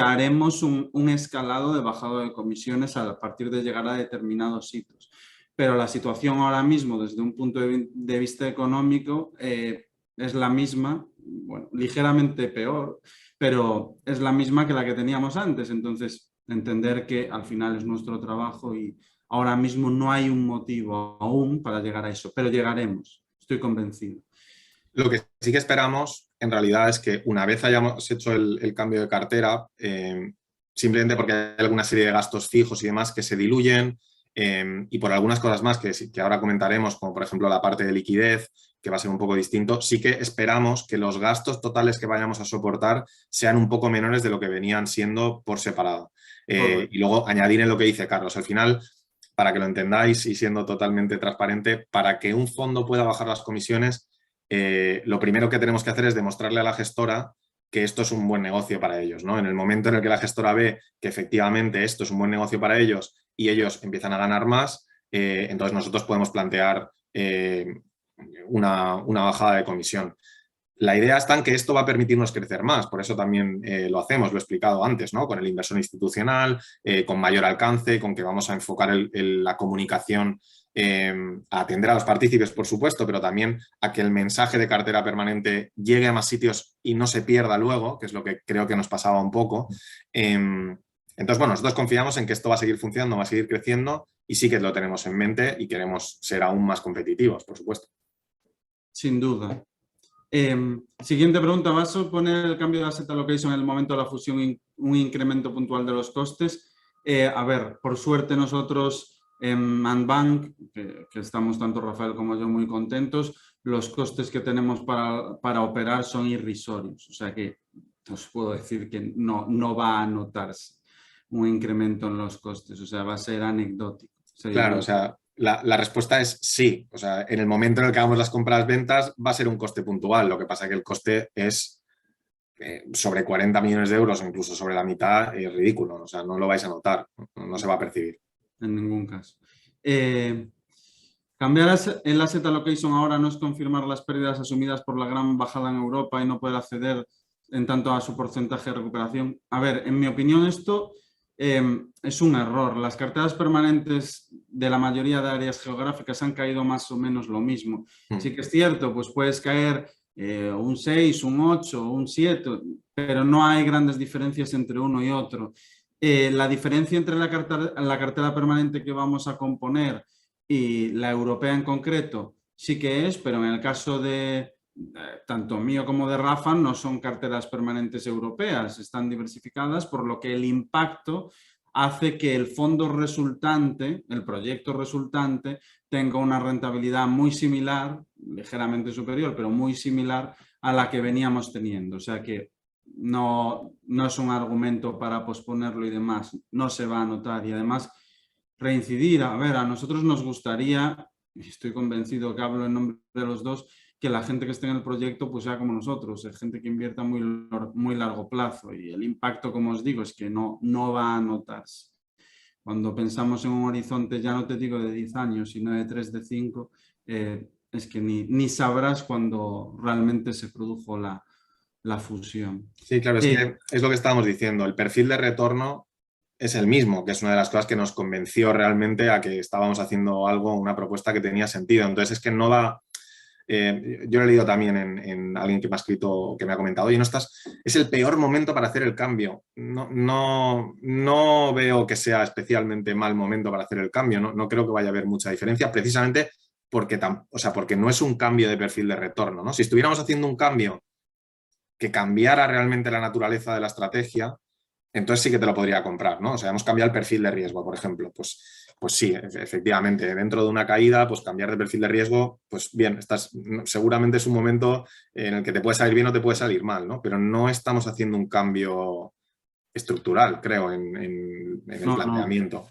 haremos un escalado de bajado de comisiones a partir de llegar a determinados hitos. Pero la situación ahora mismo, desde un punto de vista económico, es la misma, bueno, ligeramente peor, pero es la misma que la que teníamos antes. Entonces, entender que al final es nuestro trabajo y ahora mismo no hay un motivo aún para llegar a eso, pero llegaremos, estoy convencido. Lo que sí que esperamos, en realidad, es que una vez hayamos hecho el cambio de cartera, simplemente porque hay alguna serie de gastos fijos y demás que se diluyen, y por algunas cosas más que ahora comentaremos, como por ejemplo la parte de liquidez, que va a ser un poco distinto, sí que esperamos que los gastos totales que vayamos a soportar sean un poco menores de lo que venían siendo por separado. Y luego añadir en lo que dice Carlos, al final, para que lo entendáis y siendo totalmente transparente, para que un fondo pueda bajar las comisiones, lo primero que tenemos que hacer es demostrarle a la gestora que esto es un buen negocio para ellos, ¿no? En el momento en el que la gestora ve que efectivamente esto es un buen negocio para ellos y ellos empiezan a ganar más, entonces nosotros podemos plantear una bajada de comisión. La idea está en que esto va a permitirnos crecer más, por eso también lo hacemos, lo he explicado antes, ¿no? Con el inversor institucional, con mayor alcance, con que vamos a enfocar la comunicación a atender a los partícipes, por supuesto, pero también a que el mensaje de cartera permanente llegue a más sitios y no se pierda luego, que es lo que creo que nos pasaba un poco. Entonces, bueno, nosotros confiamos en que esto va a seguir funcionando, va a seguir creciendo y sí que lo tenemos en mente y queremos ser aún más competitivos, por supuesto. Sin duda. Siguiente pregunta, ¿va a suponer el cambio de asset allocation en el momento de la fusión un incremento puntual de los costes? A ver, por suerte nosotros en Manbank, que estamos tanto Rafael como yo muy contentos, los costes que tenemos para operar son irrisorios, o sea que os puedo decir que no va a notarse un incremento en los costes, o sea, va a ser anecdótico. Claro, o sea, la respuesta es sí. O sea, en el momento en el que hagamos las compras-ventas va a ser un coste puntual. Lo que pasa es que el coste es sobre 40 millones de euros o incluso sobre la mitad, es ridículo. O sea, no lo vais a notar, no se va a percibir. En ningún caso. Cambiar el asset allocation ahora no es confirmar las pérdidas asumidas por la gran bajada en Europa y no poder acceder en tanto a su porcentaje de recuperación. A ver, en mi opinión esto es un error. Las carteras permanentes de la mayoría de áreas geográficas han caído más o menos lo mismo. Sí que es cierto, pues puedes caer un 6, un 8, un 7, pero no hay grandes diferencias entre uno y otro. La diferencia entre la cartera permanente que vamos a componer y la europea en concreto sí que es, pero en el caso de tanto mío como de Rafa no son carteras permanentes europeas, están diversificadas, por lo que el impacto hace que el fondo resultante, el proyecto resultante, tenga una rentabilidad muy similar, ligeramente superior, pero muy similar a la que veníamos teniendo. O sea que no es un argumento para posponerlo y demás, no se va a notar. Y además, reincidir, a ver, a nosotros nos gustaría, y estoy convencido que hablo en nombre de los dos, que la gente que esté en el proyecto pues sea como nosotros, es gente que invierta muy largo plazo y el impacto, como os digo, es que no va a notarse. Cuando pensamos en un horizonte, ya no te digo de 10 años, sino de 3, de 5, es que ni sabrás cuando realmente se produjo la fusión. Sí, claro, es que es lo que estábamos diciendo, el perfil de retorno es el mismo, que es una de las cosas que nos convenció realmente a que estábamos haciendo algo, una propuesta que tenía sentido. Entonces es que no va... yo lo he leído también en alguien que me ha escrito, que me ha comentado, oye, es el peor momento para hacer el cambio. No veo que sea especialmente mal momento para hacer el cambio, no creo que vaya a haber mucha diferencia, precisamente porque no es un cambio de perfil de retorno, ¿no? Si estuviéramos haciendo un cambio que cambiara realmente la naturaleza de la estrategia, entonces sí que te lo podría comprar, ¿no? O sea, hemos cambiado el perfil de riesgo, por ejemplo. Pues sí, efectivamente, dentro de una caída, pues cambiar de perfil de riesgo, pues bien, seguramente es un momento en el que te puede salir bien o te puede salir mal, ¿no? Pero no estamos haciendo un cambio estructural, creo, en el planteamiento.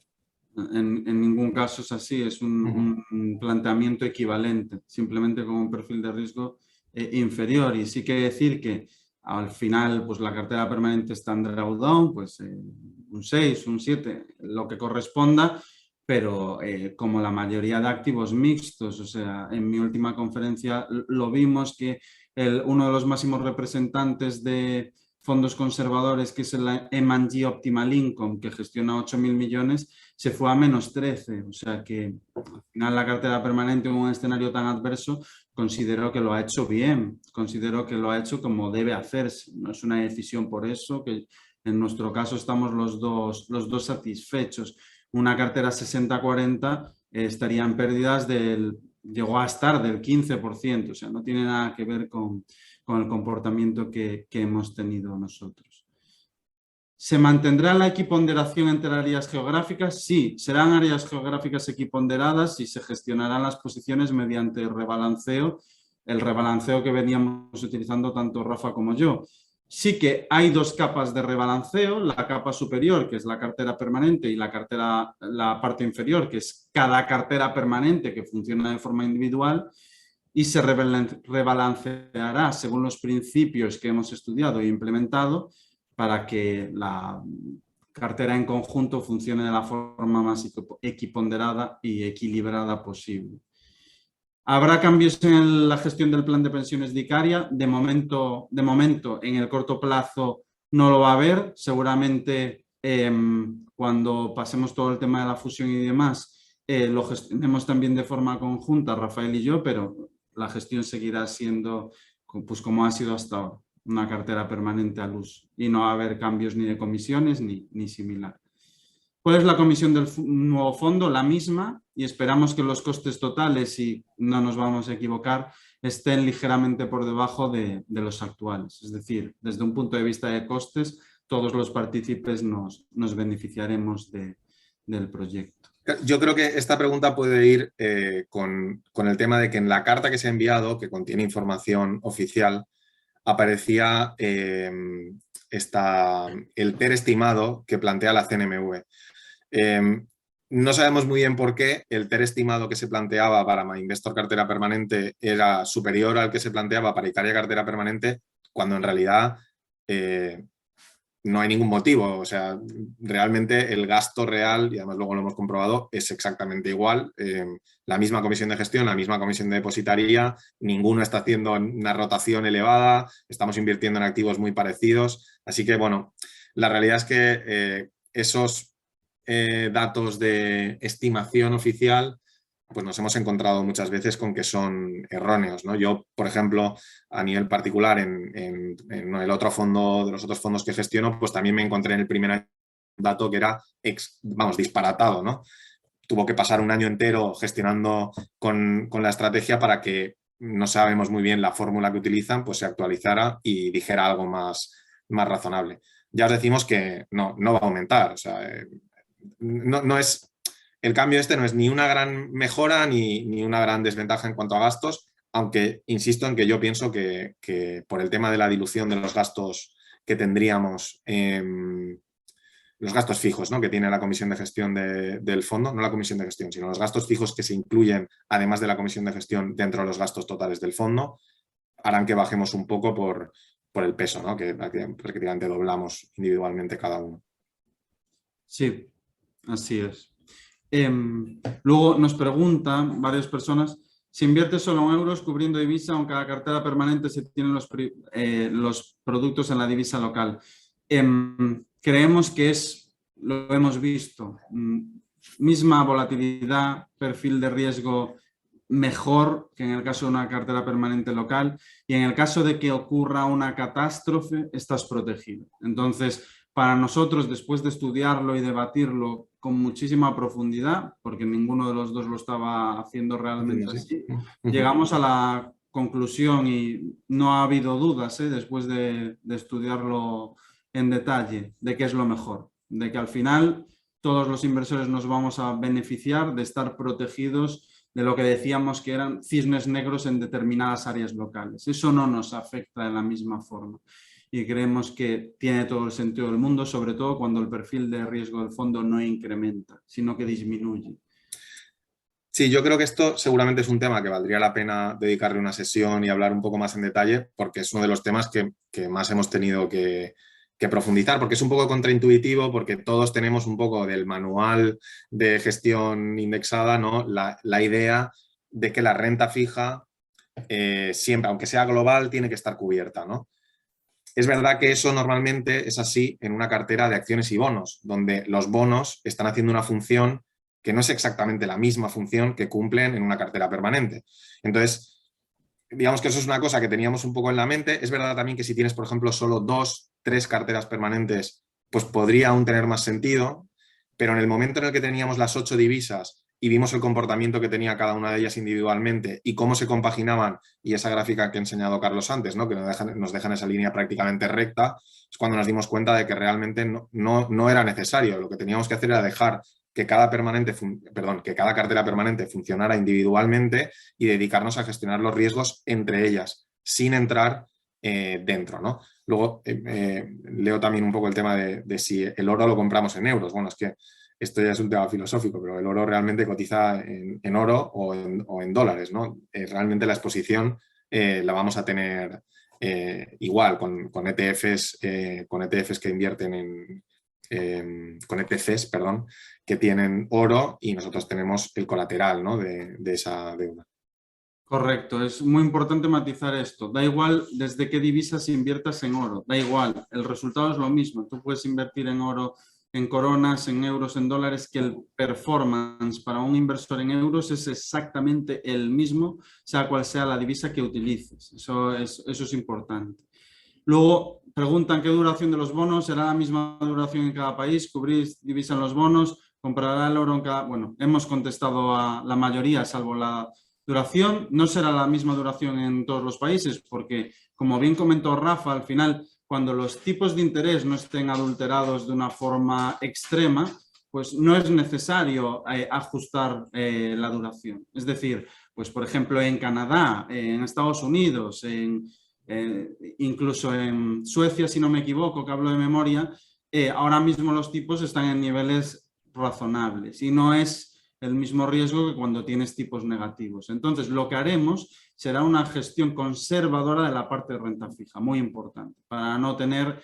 En ningún caso es así, es un planteamiento equivalente, simplemente con un perfil de riesgo inferior. Y sí que decir que al final pues la cartera permanente está en drawdown, pues un 6, un 7, lo que corresponda, pero como la mayoría de activos mixtos, o sea, en mi última conferencia lo vimos que uno de los máximos representantes de fondos conservadores, que es el M&G Optimal Income, que gestiona 8.000 millones, se fue a -13. O sea que al final la cartera permanente en un escenario tan adverso considero que lo ha hecho bien, considero que lo ha hecho como debe hacerse. No es una decisión por eso, que en nuestro caso estamos los dos satisfechos. Una cartera 60-40 estaría en pérdidas llegó a estar del 15%, o sea, no tiene nada que ver con el comportamiento que hemos tenido nosotros. ¿Se mantendrá la equiponderación entre áreas geográficas? Sí, serán áreas geográficas equiponderadas y se gestionarán las posiciones mediante el rebalanceo que veníamos utilizando tanto Rafa como yo. Sí que hay dos capas de rebalanceo, la capa superior, que es la cartera permanente, y la parte inferior, que es cada cartera permanente que funciona de forma individual, y se rebalanceará según los principios que hemos estudiado e implementado para que la cartera en conjunto funcione de la forma más equiponderada y equilibrada posible. ¿Habrá cambios en la gestión del plan de pensiones de Icaria? De momento, en el corto plazo no lo va a haber. Seguramente cuando pasemos todo el tema de la fusión y demás, lo gestionemos también de forma conjunta, Rafael y yo, pero la gestión seguirá siendo pues, como ha sido hasta ahora, una cartera permanente al uso. Y no va a haber cambios ni de comisiones ni similar. ¿Cuál es la comisión del nuevo fondo? La misma, y esperamos que los costes totales, y no nos vamos a equivocar, estén ligeramente por debajo de los actuales. Es decir, desde un punto de vista de costes, todos los partícipes nos beneficiaremos del proyecto. Yo creo que esta pregunta puede ir con el tema de que en la carta que se ha enviado, que contiene información oficial, aparecía el PER estimado que plantea la CNMV. No sabemos muy bien por qué el TER estimado que se planteaba para MyInvestor Cartera Permanente era superior al que se planteaba para Icaria Cartera Permanente, cuando en realidad no hay ningún motivo. O sea, realmente el gasto real, y además luego lo hemos comprobado, es exactamente igual. La misma comisión de gestión, la misma comisión de depositaría, ninguno está haciendo una rotación elevada, estamos invirtiendo en activos muy parecidos. Así que, bueno, la realidad es que esos datos de estimación oficial, pues nos hemos encontrado muchas veces con que son erróneos, ¿no? Yo, por ejemplo, a nivel particular, en el otro fondo, de los otros fondos que gestiono, pues también me encontré en el primer dato que era, disparatado, ¿no? Tuvo que pasar un año entero gestionando con la estrategia para que, no sabemos muy bien la fórmula que utilizan, pues se actualizara y dijera algo más razonable. Ya os decimos que no va a aumentar, o sea, no es, el cambio no es ni una gran mejora ni una gran desventaja en cuanto a gastos, aunque insisto en que yo pienso que por el tema de la dilución de los gastos que tendríamos, los gastos fijos, ¿no?, que tiene la comisión de gestión del fondo, no la comisión de gestión, sino los gastos fijos que se incluyen, además de la comisión de gestión, dentro de los gastos totales del fondo, harán que bajemos un poco por el peso, ¿no?, que prácticamente doblamos individualmente cada uno. Sí, así es. Luego nos preguntan varias personas: si inviertes solo en euros cubriendo divisa, aunque cada cartera permanente se tienen los productos en la divisa local. Creemos que lo hemos visto, misma volatilidad, perfil de riesgo mejor que en el caso de una cartera permanente local, y en el caso de que ocurra una catástrofe estás protegido. Entonces, para nosotros, después de estudiarlo y debatirlo con muchísima profundidad, porque ninguno de los dos lo estaba haciendo realmente así, llegamos a la conclusión, y no ha habido dudas después de estudiarlo en detalle, de que es lo mejor, de que al final todos los inversores nos vamos a beneficiar de estar protegidos de lo que decíamos que eran cisnes negros en determinadas áreas locales. Eso no nos afecta de la misma forma. Y creemos que tiene todo el sentido del mundo, sobre todo cuando el perfil de riesgo del fondo no incrementa, sino que disminuye. Sí, yo creo que esto seguramente es un tema que valdría la pena dedicarle una sesión y hablar un poco más en detalle, porque es uno de los temas que más hemos tenido que que profundizar, porque es un poco contraintuitivo, porque todos tenemos un poco del manual de gestión indexada, ¿no? La idea de que la renta fija siempre, aunque sea global, tiene que estar cubierta, ¿no? Es verdad que eso normalmente es así en una cartera de acciones y bonos, donde los bonos están haciendo una función que no es exactamente la misma función que cumplen en una cartera permanente. Entonces, digamos que eso es una cosa que teníamos un poco en la mente. Es verdad también que si tienes, por ejemplo, solo 2, 3 carteras permanentes, pues podría aún tener más sentido, pero en el momento en el que teníamos las 8 divisas y vimos el comportamiento que tenía cada una de ellas individualmente y cómo se compaginaban, y esa gráfica que ha enseñado Carlos antes, ¿no? Que nos dejan esa línea prácticamente recta, es cuando nos dimos cuenta de que realmente no era necesario. Lo que teníamos que hacer era dejar que cada cartera permanente funcionara individualmente y dedicarnos a gestionar los riesgos entre ellas, sin entrar dentro, ¿no? Luego leo también un poco el tema de si el oro lo compramos en euros. Bueno, es que esto ya es un tema filosófico, pero el oro realmente cotiza en oro o en dólares, ¿no? Realmente la exposición la vamos a tener igual con ETFs que invierten con ETCs, perdón, que tienen oro y nosotros tenemos el colateral, ¿no? de esa deuda. Correcto, es muy importante matizar esto. Da igual desde qué divisas inviertas en oro, da igual, el resultado es lo mismo. Tú puedes invertir en oro, en coronas, en euros, en dólares, que el performance para un inversor en euros es exactamente el mismo, sea cual sea la divisa que utilices. Eso es importante. Luego preguntan qué duración de los bonos, ¿será la misma duración en cada país? ¿Cubrís divisa en los bonos? ¿Comprará el oro en cada...? Bueno, hemos contestado a la mayoría, salvo la duración. No será la misma duración en todos los países porque, como bien comentó Rafa, al final, cuando los tipos de interés no estén adulterados de una forma extrema, pues no es necesario ajustar la duración. Es decir, pues por ejemplo en Canadá, en Estados Unidos, incluso en Suecia, si no me equivoco, que hablo de memoria, ahora mismo los tipos están en niveles razonables y no es el mismo riesgo que cuando tienes tipos negativos. Entonces, lo que haremos será una gestión conservadora de la parte de renta fija, muy importante, para no tener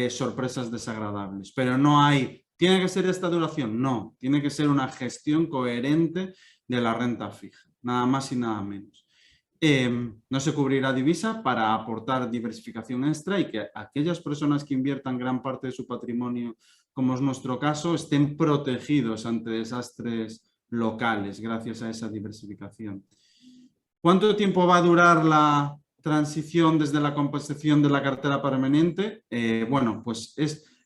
sorpresas desagradables. Pero no hay, ¿tiene que ser esta duración? No, tiene que ser una gestión coherente de la renta fija, nada más y nada menos. No se cubrirá divisa para aportar diversificación extra y que aquellas personas que inviertan gran parte de su patrimonio, como es nuestro caso, estén protegidos ante desastres locales gracias a esa diversificación. ¿Cuánto tiempo va a durar la transición desde la composición de la cartera permanente? Bueno, pues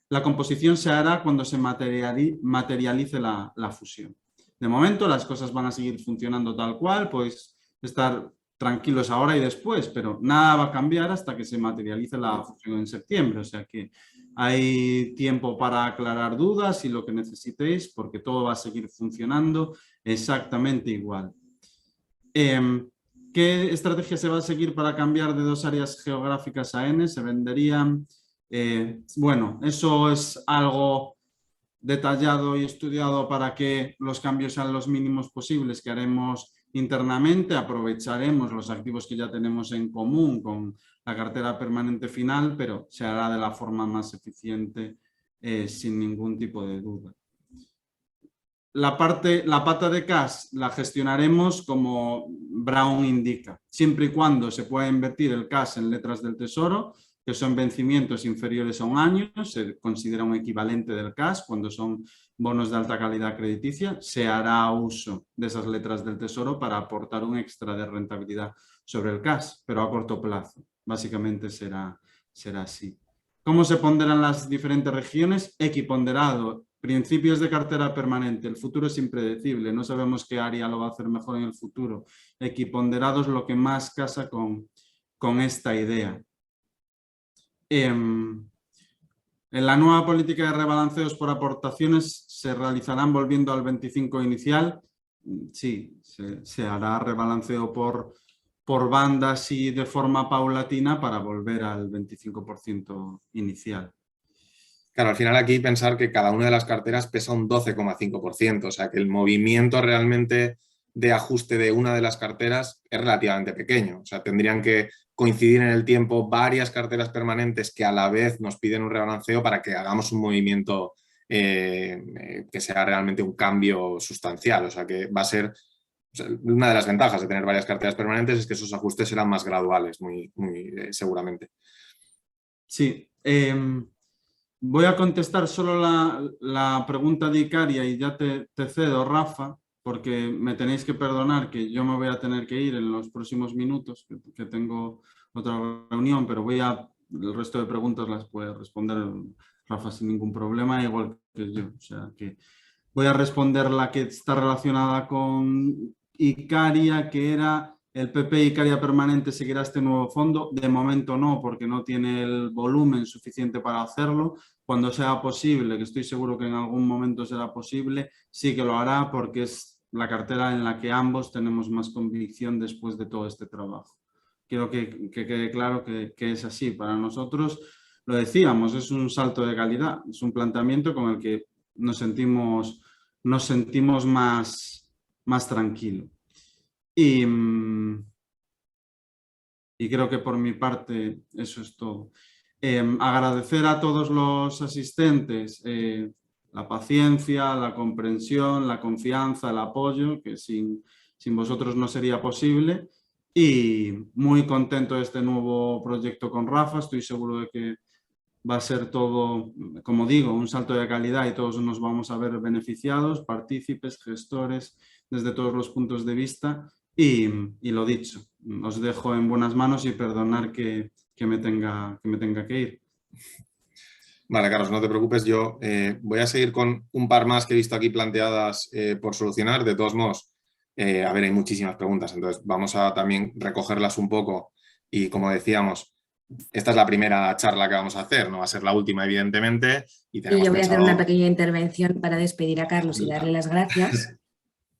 la composición se hará cuando se materialice la fusión. De momento las cosas van a seguir funcionando tal cual, pues estar tranquilos ahora y después, pero nada va a cambiar hasta que se materialice la fusión en septiembre, o sea que hay tiempo para aclarar dudas y lo que necesitéis, porque todo va a seguir funcionando exactamente igual. ¿Qué estrategia se va a seguir para cambiar de 2 áreas geográficas a N? Se venderían. Bueno, eso es algo detallado y estudiado para que los cambios sean los mínimos posibles que haremos internamente. Aprovecharemos los activos que ya tenemos en común con la cartera permanente final, pero se hará de la forma más eficiente sin ningún tipo de duda. La pata de cash la gestionaremos como Brown indica, siempre y cuando se pueda invertir el cash en letras del tesoro, que son vencimientos inferiores a 1 año, se considera un equivalente del cash cuando son bonos de alta calidad crediticia, se hará uso de esas letras del tesoro para aportar un extra de rentabilidad sobre el cash, pero a corto plazo. Básicamente será así. ¿Cómo se ponderan las diferentes regiones? Equiponderado. Principios de cartera permanente. El futuro es impredecible. No sabemos qué área lo va a hacer mejor en el futuro. Equiponderado es lo que más casa con esta idea. En la nueva política de rebalanceos por aportaciones se realizarán volviendo al 25 inicial. Sí, se hará rebalanceo por bandas y de forma paulatina para volver al 25% inicial. Claro, al final aquí pensar que cada una de las carteras pesa un 12,5%, o sea que el movimiento realmente de ajuste de una de las carteras es relativamente pequeño. O sea, tendrían que coincidir en el tiempo varias carteras permanentes que a la vez nos piden un rebalanceo para que hagamos un movimiento que sea realmente un cambio sustancial. O sea, que va a ser... O sea, una de las ventajas de tener varias carteras permanentes es que esos ajustes serán más graduales, muy seguramente. Sí. Voy a contestar solo la pregunta de Icaria y ya te cedo, Rafa, porque me tenéis que perdonar que yo me voy a tener que ir en los próximos minutos, que tengo otra reunión, pero el resto de preguntas las puede responder Rafa sin ningún problema, igual que yo. O sea, que voy a responder la que está relacionada con Icaria, que era... ¿El PP Icaria Permanente seguirá este nuevo fondo? De momento no, porque no tiene el volumen suficiente para hacerlo. Cuando sea posible, que estoy seguro que en algún momento será posible, sí que lo hará, porque es la cartera en la que ambos tenemos más convicción después de todo este trabajo. Quiero que quede claro que es así. Para nosotros, lo decíamos, es un salto de calidad, es un planteamiento con el que nos sentimos más tranquilos. Y creo que por mi parte eso es todo. Agradecer a todos los asistentes la paciencia, la comprensión, la confianza, el apoyo, que sin vosotros no sería posible. Y muy contento de este nuevo proyecto con Rafa. Estoy seguro de que va a ser todo, como digo, un salto de calidad y todos nos vamos a ver beneficiados, partícipes, gestores, desde todos los puntos de vista. Y lo dicho, os dejo en buenas manos y perdonar que me tenga que ir. Vale, Carlos, no te preocupes. Yo voy a seguir con un par más que he visto aquí planteadas por solucionar. De todos modos, a ver, hay muchísimas preguntas, entonces vamos a también recogerlas un poco y, como decíamos, esta es la primera charla que vamos a hacer, no va a ser la última, evidentemente. Y yo voy a hacer una pequeña intervención para despedir a Carlos y darle las gracias,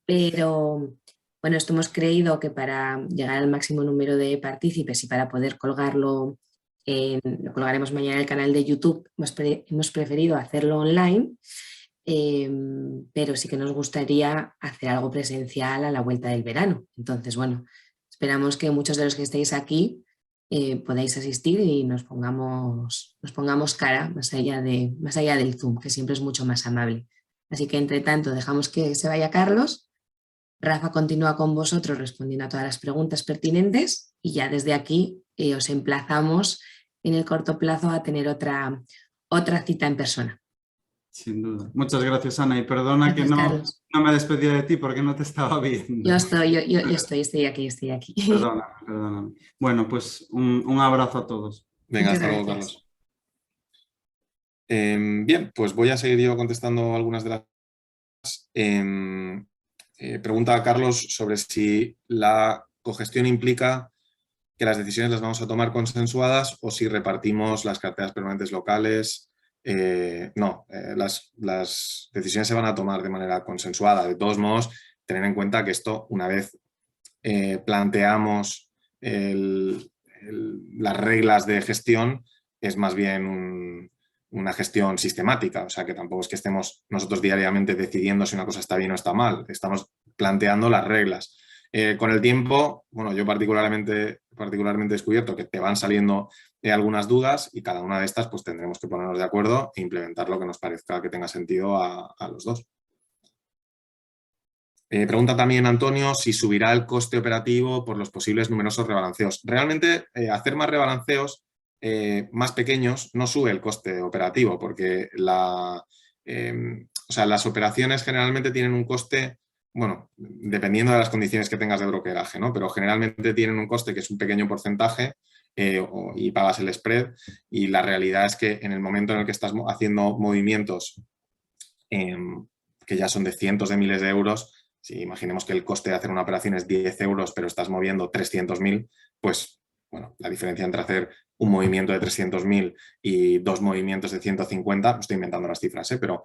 pero bueno, esto hemos creído que para llegar al máximo número de partícipes y para poder colgarlo, lo colgaremos mañana en el canal de YouTube, hemos preferido hacerlo online, pero sí que nos gustaría hacer algo presencial a la vuelta del verano. Entonces, bueno, esperamos que muchos de los que estéis aquí podáis asistir y nos pongamos cara más allá del Zoom, que siempre es mucho más amable. Así que, entre tanto, dejamos que se vaya Carlos. Rafa continúa con vosotros respondiendo a todas las preguntas pertinentes y ya desde aquí os emplazamos en el corto plazo a tener otra cita en persona. Sin duda. Muchas gracias, Ana, y perdona Gracias, que Carlos. no me despedí de ti porque no te estaba viendo. Yo estoy aquí. Perdóname. Bueno, pues un abrazo a todos. Venga, hasta luego, Carlos. Bien, pues voy a seguir yo contestando algunas de las... pregunta a Carlos sobre si la cogestión implica que las decisiones las vamos a tomar consensuadas o si repartimos las carteras permanentes locales. No, las decisiones se van a tomar de manera consensuada. De todos modos, tener en cuenta que esto, una vez planteamos las reglas de gestión, es más bien una gestión sistemática, o sea que tampoco es que estemos nosotros diariamente decidiendo si una cosa está bien o está mal, estamos planteando las reglas. Con el tiempo, bueno, yo particularmente he descubierto que te van saliendo algunas dudas y cada una de estas pues tendremos que ponernos de acuerdo e implementar lo que nos parezca que tenga sentido a los dos. Pregunta también Antonio si subirá el coste operativo por los posibles numerosos rebalanceos. Realmente hacer más rebalanceos más pequeños no sube el coste operativo porque las operaciones generalmente tienen un coste, bueno, dependiendo de las condiciones que tengas de brokeraje, ¿no? Pero generalmente tienen un coste que es un pequeño porcentaje y pagas el spread, y la realidad es que en el momento en el que estás haciendo movimientos que ya son de cientos de miles de euros, si imaginemos que el coste de hacer una operación es 10 euros, pero estás moviendo 300.000, pues bueno, la diferencia entre hacer un movimiento de 300.000 y dos movimientos de 150, estoy inventando las cifras, pero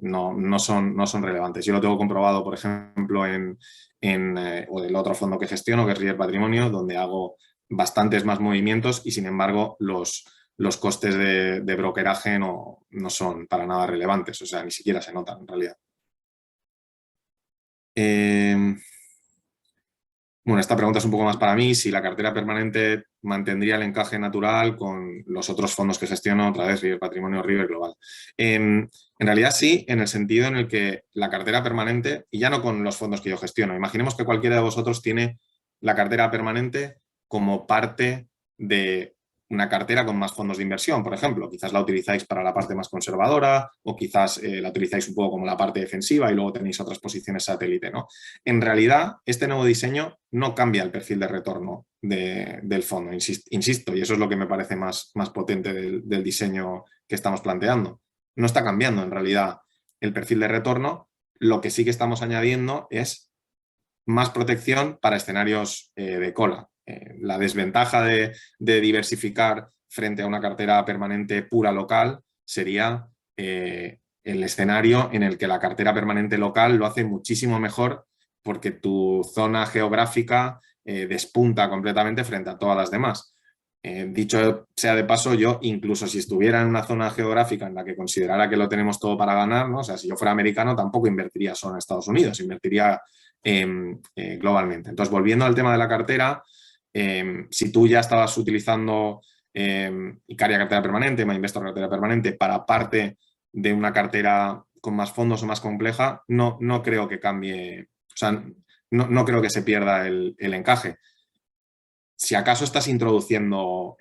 no son relevantes. Yo lo tengo comprobado, por ejemplo, en el otro fondo que gestiono, que es Rier Patrimonio, donde hago bastantes más movimientos y, sin embargo, los costes de brokeraje no son para nada relevantes, o sea, ni siquiera se notan en realidad. Bueno, esta pregunta es un poco más para mí, si la cartera permanente mantendría el encaje natural con los otros fondos que gestiono, otra vez River Patrimonio, River Global. En realidad sí, en el sentido en el que la cartera permanente, y ya no con los fondos que yo gestiono, imaginemos que cualquiera de vosotros tiene la cartera permanente como parte de una cartera con más fondos de inversión, por ejemplo. Quizás la utilizáis para la parte más conservadora o quizás la utilizáis un poco como la parte defensiva y luego tenéis otras posiciones satélite, ¿no? En realidad, este nuevo diseño no cambia el perfil de retorno del fondo, insisto, y eso es lo que me parece más potente del diseño que estamos planteando. No está cambiando en realidad el perfil de retorno, lo que sí que estamos añadiendo es más protección para escenarios de cola. La desventaja de diversificar frente a una cartera permanente pura local sería el escenario en el que la cartera permanente local lo hace muchísimo mejor porque tu zona geográfica despunta completamente frente a todas las demás. Dicho sea de paso, yo incluso si estuviera en una zona geográfica en la que considerara que lo tenemos todo para ganar, ¿no? O sea, si yo fuera americano tampoco invertiría solo en Estados Unidos, invertiría globalmente. Entonces, volviendo al tema de la cartera, si tú ya estabas utilizando Icaria cartera permanente, MyInvestor cartera permanente para parte de una cartera con más fondos o más compleja, no creo que cambie, o sea, no creo que se pierda el encaje. Si acaso estás introduciendo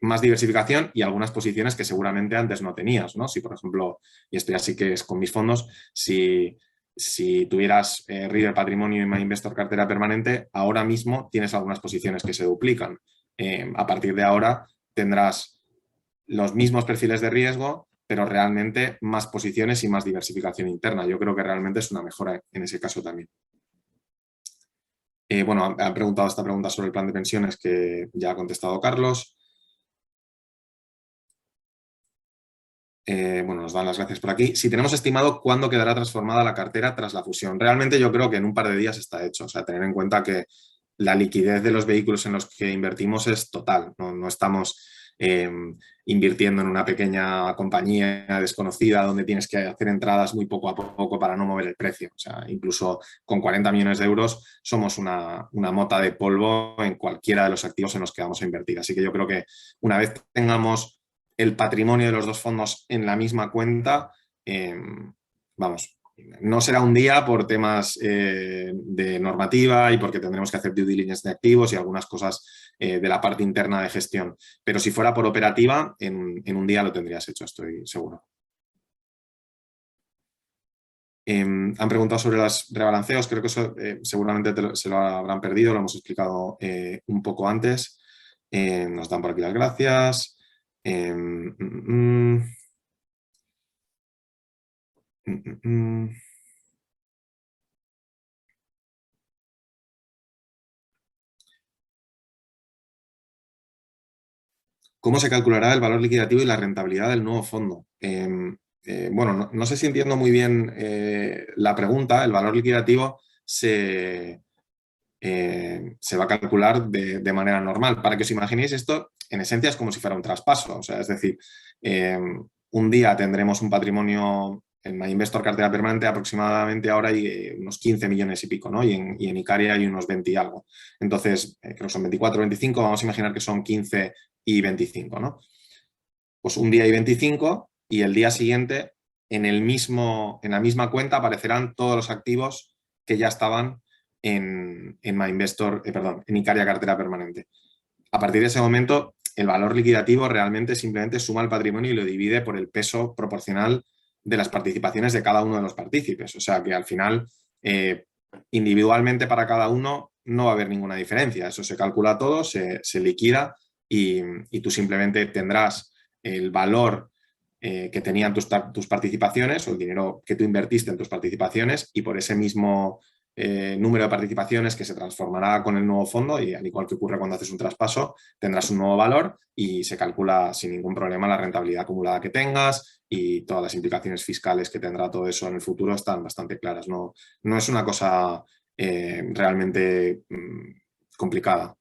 más diversificación y algunas posiciones que seguramente antes no tenías, ¿no? Si, por ejemplo, y esto ya sí que es con mis fondos, si tuvieras River Patrimonio y MyInvestor cartera permanente, ahora mismo tienes algunas posiciones que se duplican. A partir de ahora tendrás los mismos perfiles de riesgo, pero realmente más posiciones y más diversificación interna. Yo creo que realmente es una mejora en ese caso también. Bueno, han preguntado esta pregunta sobre el plan de pensiones que ya ha contestado Carlos. Bueno, nos dan las gracias por aquí. Si tenemos estimado cuándo quedará transformada la cartera tras la fusión. Realmente yo creo que en un par de días está hecho. O sea, tener en cuenta que la liquidez de los vehículos en los que invertimos es total. No estamos invirtiendo en una pequeña compañía desconocida donde tienes que hacer entradas muy poco a poco para no mover el precio. O sea, incluso con 40 millones de euros somos una mota de polvo en cualquiera de los activos en los que vamos a invertir. Así que yo creo que una vez tengamos el patrimonio de los dos fondos en la misma cuenta, vamos, no será un día por temas de normativa y porque tendremos que hacer due diligence de activos y algunas cosas de la parte interna de gestión. Pero si fuera por operativa, en un día lo tendrías hecho, estoy seguro. Han preguntado sobre los rebalanceos, creo que eso seguramente se lo habrán perdido, lo hemos explicado un poco antes. Nos dan por aquí las gracias. ¿Cómo se calculará el valor liquidativo y la rentabilidad del nuevo fondo? Bueno, no sé si entiendo muy bien la pregunta. El valor liquidativo se va a calcular de manera normal. Para que os imaginéis esto, en esencia es como si fuera un traspaso. O sea, es decir, un día tendremos un patrimonio en MyInvestor cartera permanente aproximadamente ahora hay unos 15 millones y pico, ¿no? Y en Icaria hay unos 20 y algo. Entonces, creo que son 24 o 25, vamos a imaginar que son 15 y 25, ¿no? Pues un día y 25 y el día siguiente en la misma cuenta aparecerán todos los activos que ya estaban en MyInvestor, en Icaria cartera permanente. A partir de ese momento, el valor liquidativo realmente simplemente suma el patrimonio y lo divide por el peso proporcional de las participaciones de cada uno de los partícipes. O sea que al final, individualmente para cada uno no va a haber ninguna diferencia. Eso se calcula todo, se liquida y tú simplemente tendrás el valor que tenían tus participaciones o el dinero que tú invertiste en tus participaciones y por ese mismo número de participaciones que se transformará con el nuevo fondo y al igual que ocurre cuando haces un traspaso, tendrás un nuevo valor y se calcula sin ningún problema la rentabilidad acumulada que tengas y todas las implicaciones fiscales que tendrá todo eso en el futuro están bastante claras. No es una cosa realmente complicada.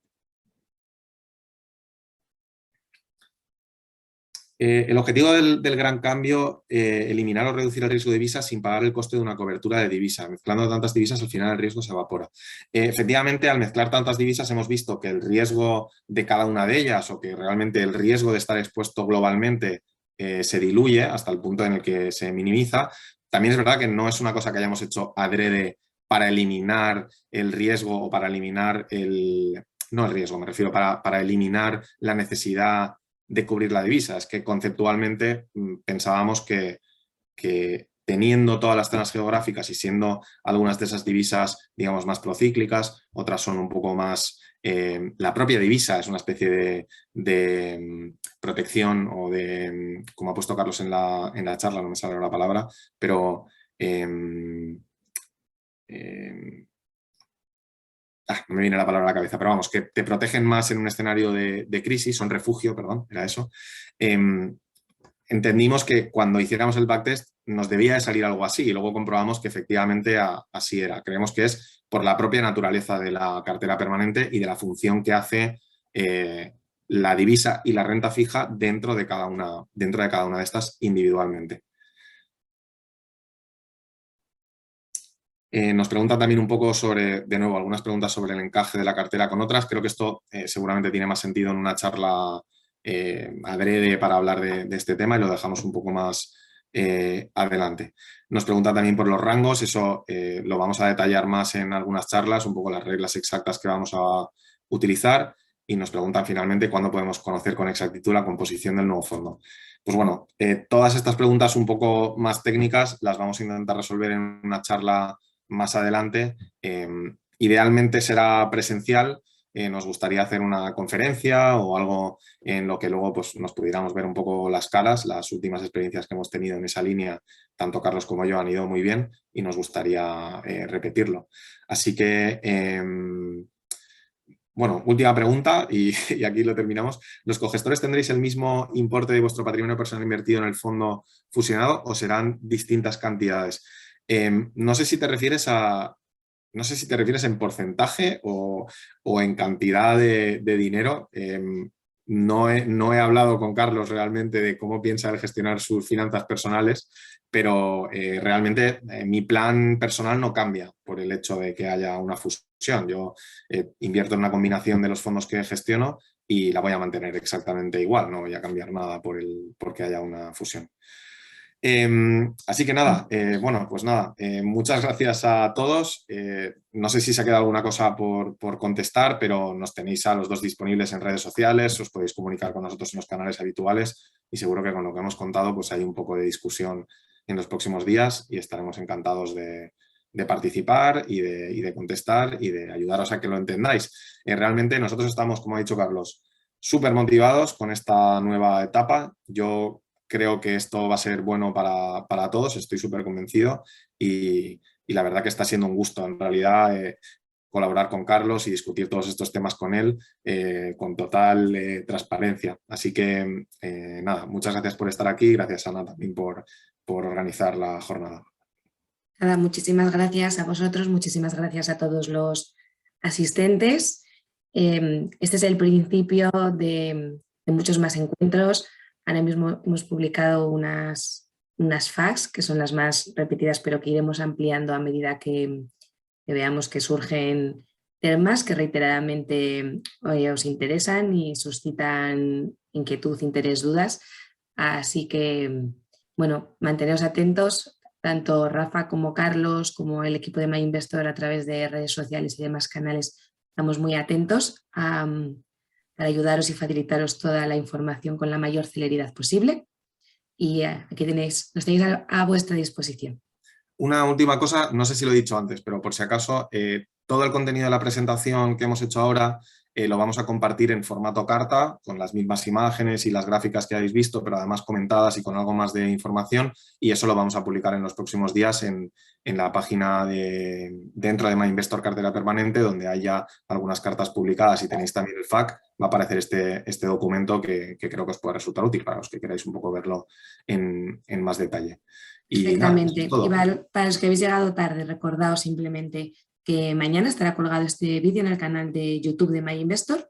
El objetivo del gran cambio, eliminar o reducir el riesgo de divisa sin pagar el coste de una cobertura de divisa. Mezclando tantas divisas, al final el riesgo se evapora. Efectivamente, al mezclar tantas divisas hemos visto que el riesgo de cada una de ellas, o que realmente el riesgo de estar expuesto globalmente, se diluye hasta el punto en el que se minimiza. También es verdad que no es una cosa que hayamos hecho adrede para eliminar el riesgo o para eliminar no el riesgo, me refiero para eliminar la necesidad de cubrir la divisa. Es que conceptualmente pensábamos que teniendo todas las zonas geográficas y siendo algunas de esas divisas, digamos, más procíclicas, otras son un poco más... la propia divisa es una especie de protección o de, como ha puesto Carlos en la charla, no me sale la palabra, pero... no me viene la palabra a la cabeza, pero vamos, que te protegen más en un escenario de crisis, son refugio, perdón, era eso. Entendimos que cuando hiciéramos el backtest nos debía de salir algo así y luego comprobamos que efectivamente así era. Creemos que es por la propia naturaleza de la cartera permanente y de la función que hace la divisa y la renta fija dentro de cada una de estas individualmente. Nos preguntan también un poco sobre, de nuevo, algunas preguntas sobre el encaje de la cartera con otras. Creo que esto seguramente tiene más sentido en una charla adrede para hablar de este tema y lo dejamos un poco más adelante. Nos preguntan también por los rangos, eso lo vamos a detallar más en algunas charlas, un poco las reglas exactas que vamos a utilizar, y nos preguntan finalmente cuándo podemos conocer con exactitud la composición del nuevo fondo. Pues bueno, todas estas preguntas un poco más técnicas las vamos a intentar resolver en una charla más adelante. Idealmente será presencial. Nos gustaría hacer una conferencia o algo en lo que luego pues, nos pudiéramos ver un poco las caras. Las últimas experiencias que hemos tenido en esa línea, tanto Carlos como yo, han ido muy bien y nos gustaría repetirlo. Así que, bueno, última pregunta y aquí lo terminamos. ¿Los cogestores tendréis el mismo importe de vuestro patrimonio personal invertido en el fondo fusionado o serán distintas cantidades? No sé si te refieres en porcentaje o en cantidad de dinero. No he hablado con Carlos realmente de cómo piensa él gestionar sus finanzas personales, pero realmente mi plan personal no cambia por el hecho de que haya una fusión. Yo invierto en una combinación de los fondos que gestiono y la voy a mantener exactamente igual, no voy a cambiar nada porque haya una fusión. Así que nada, bueno, pues nada, muchas gracias a todos. No sé si se ha quedado alguna cosa por contestar, pero nos tenéis a los dos disponibles en redes sociales, os podéis comunicar con nosotros en los canales habituales y seguro que con lo que hemos contado pues hay un poco de discusión en los próximos días y estaremos encantados de participar y de contestar y de ayudaros a que lo entendáis. Realmente nosotros estamos, como ha dicho Carlos, súper motivados con esta nueva etapa. Yo creo que esto va a ser bueno para todos, estoy súper convencido y la verdad que está siendo un gusto en realidad colaborar con Carlos y discutir todos estos temas con él con total transparencia. Así que nada, muchas gracias por estar aquí, gracias Ana también por organizar la jornada. Nada, muchísimas gracias a vosotros, muchísimas gracias a todos los asistentes. Este es el principio de muchos más encuentros. Ahora mismo hemos publicado unas FAQs, que son las más repetidas, pero que iremos ampliando a medida que veamos que surgen temas que reiteradamente os interesan y suscitan inquietud, interés, dudas. Así que, bueno, manteneos atentos, tanto Rafa como Carlos, como el equipo de MyInvestor a través de redes sociales y demás canales, estamos muy atentos para ayudaros y facilitaros toda la información con la mayor celeridad posible. Y aquí nos tenéis a vuestra disposición. Una última cosa, no sé si lo he dicho antes, pero por si acaso, todo el contenido de la presentación que hemos hecho ahora lo vamos a compartir en formato carta, con las mismas imágenes y las gráficas que habéis visto, pero además comentadas y con algo más de información, y eso lo vamos a publicar en los próximos días en la página dentro de MyInvestor Cartera Permanente, donde hay ya algunas cartas publicadas y tenéis también el FAQ, va a aparecer este documento que creo que os puede resultar útil para los que queráis un poco verlo en más detalle. Perfectamente. Y para los que habéis llegado tarde, recordaos simplemente que mañana estará colgado este vídeo en el canal de YouTube de MyInvestor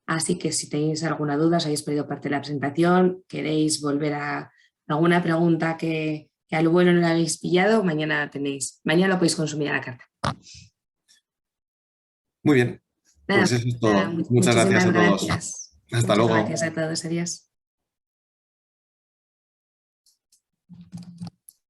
Así que si tenéis alguna duda, os habéis perdido parte de la presentación, queréis volver a alguna pregunta que a lo bueno no la habéis pillado, mañana lo podéis consumir a la carta. Muy bien, Nada, pues eso es todo. Muchas muchísimas gracias a todos. gracias. Hasta Muchas luego. gracias a todos. Adiós.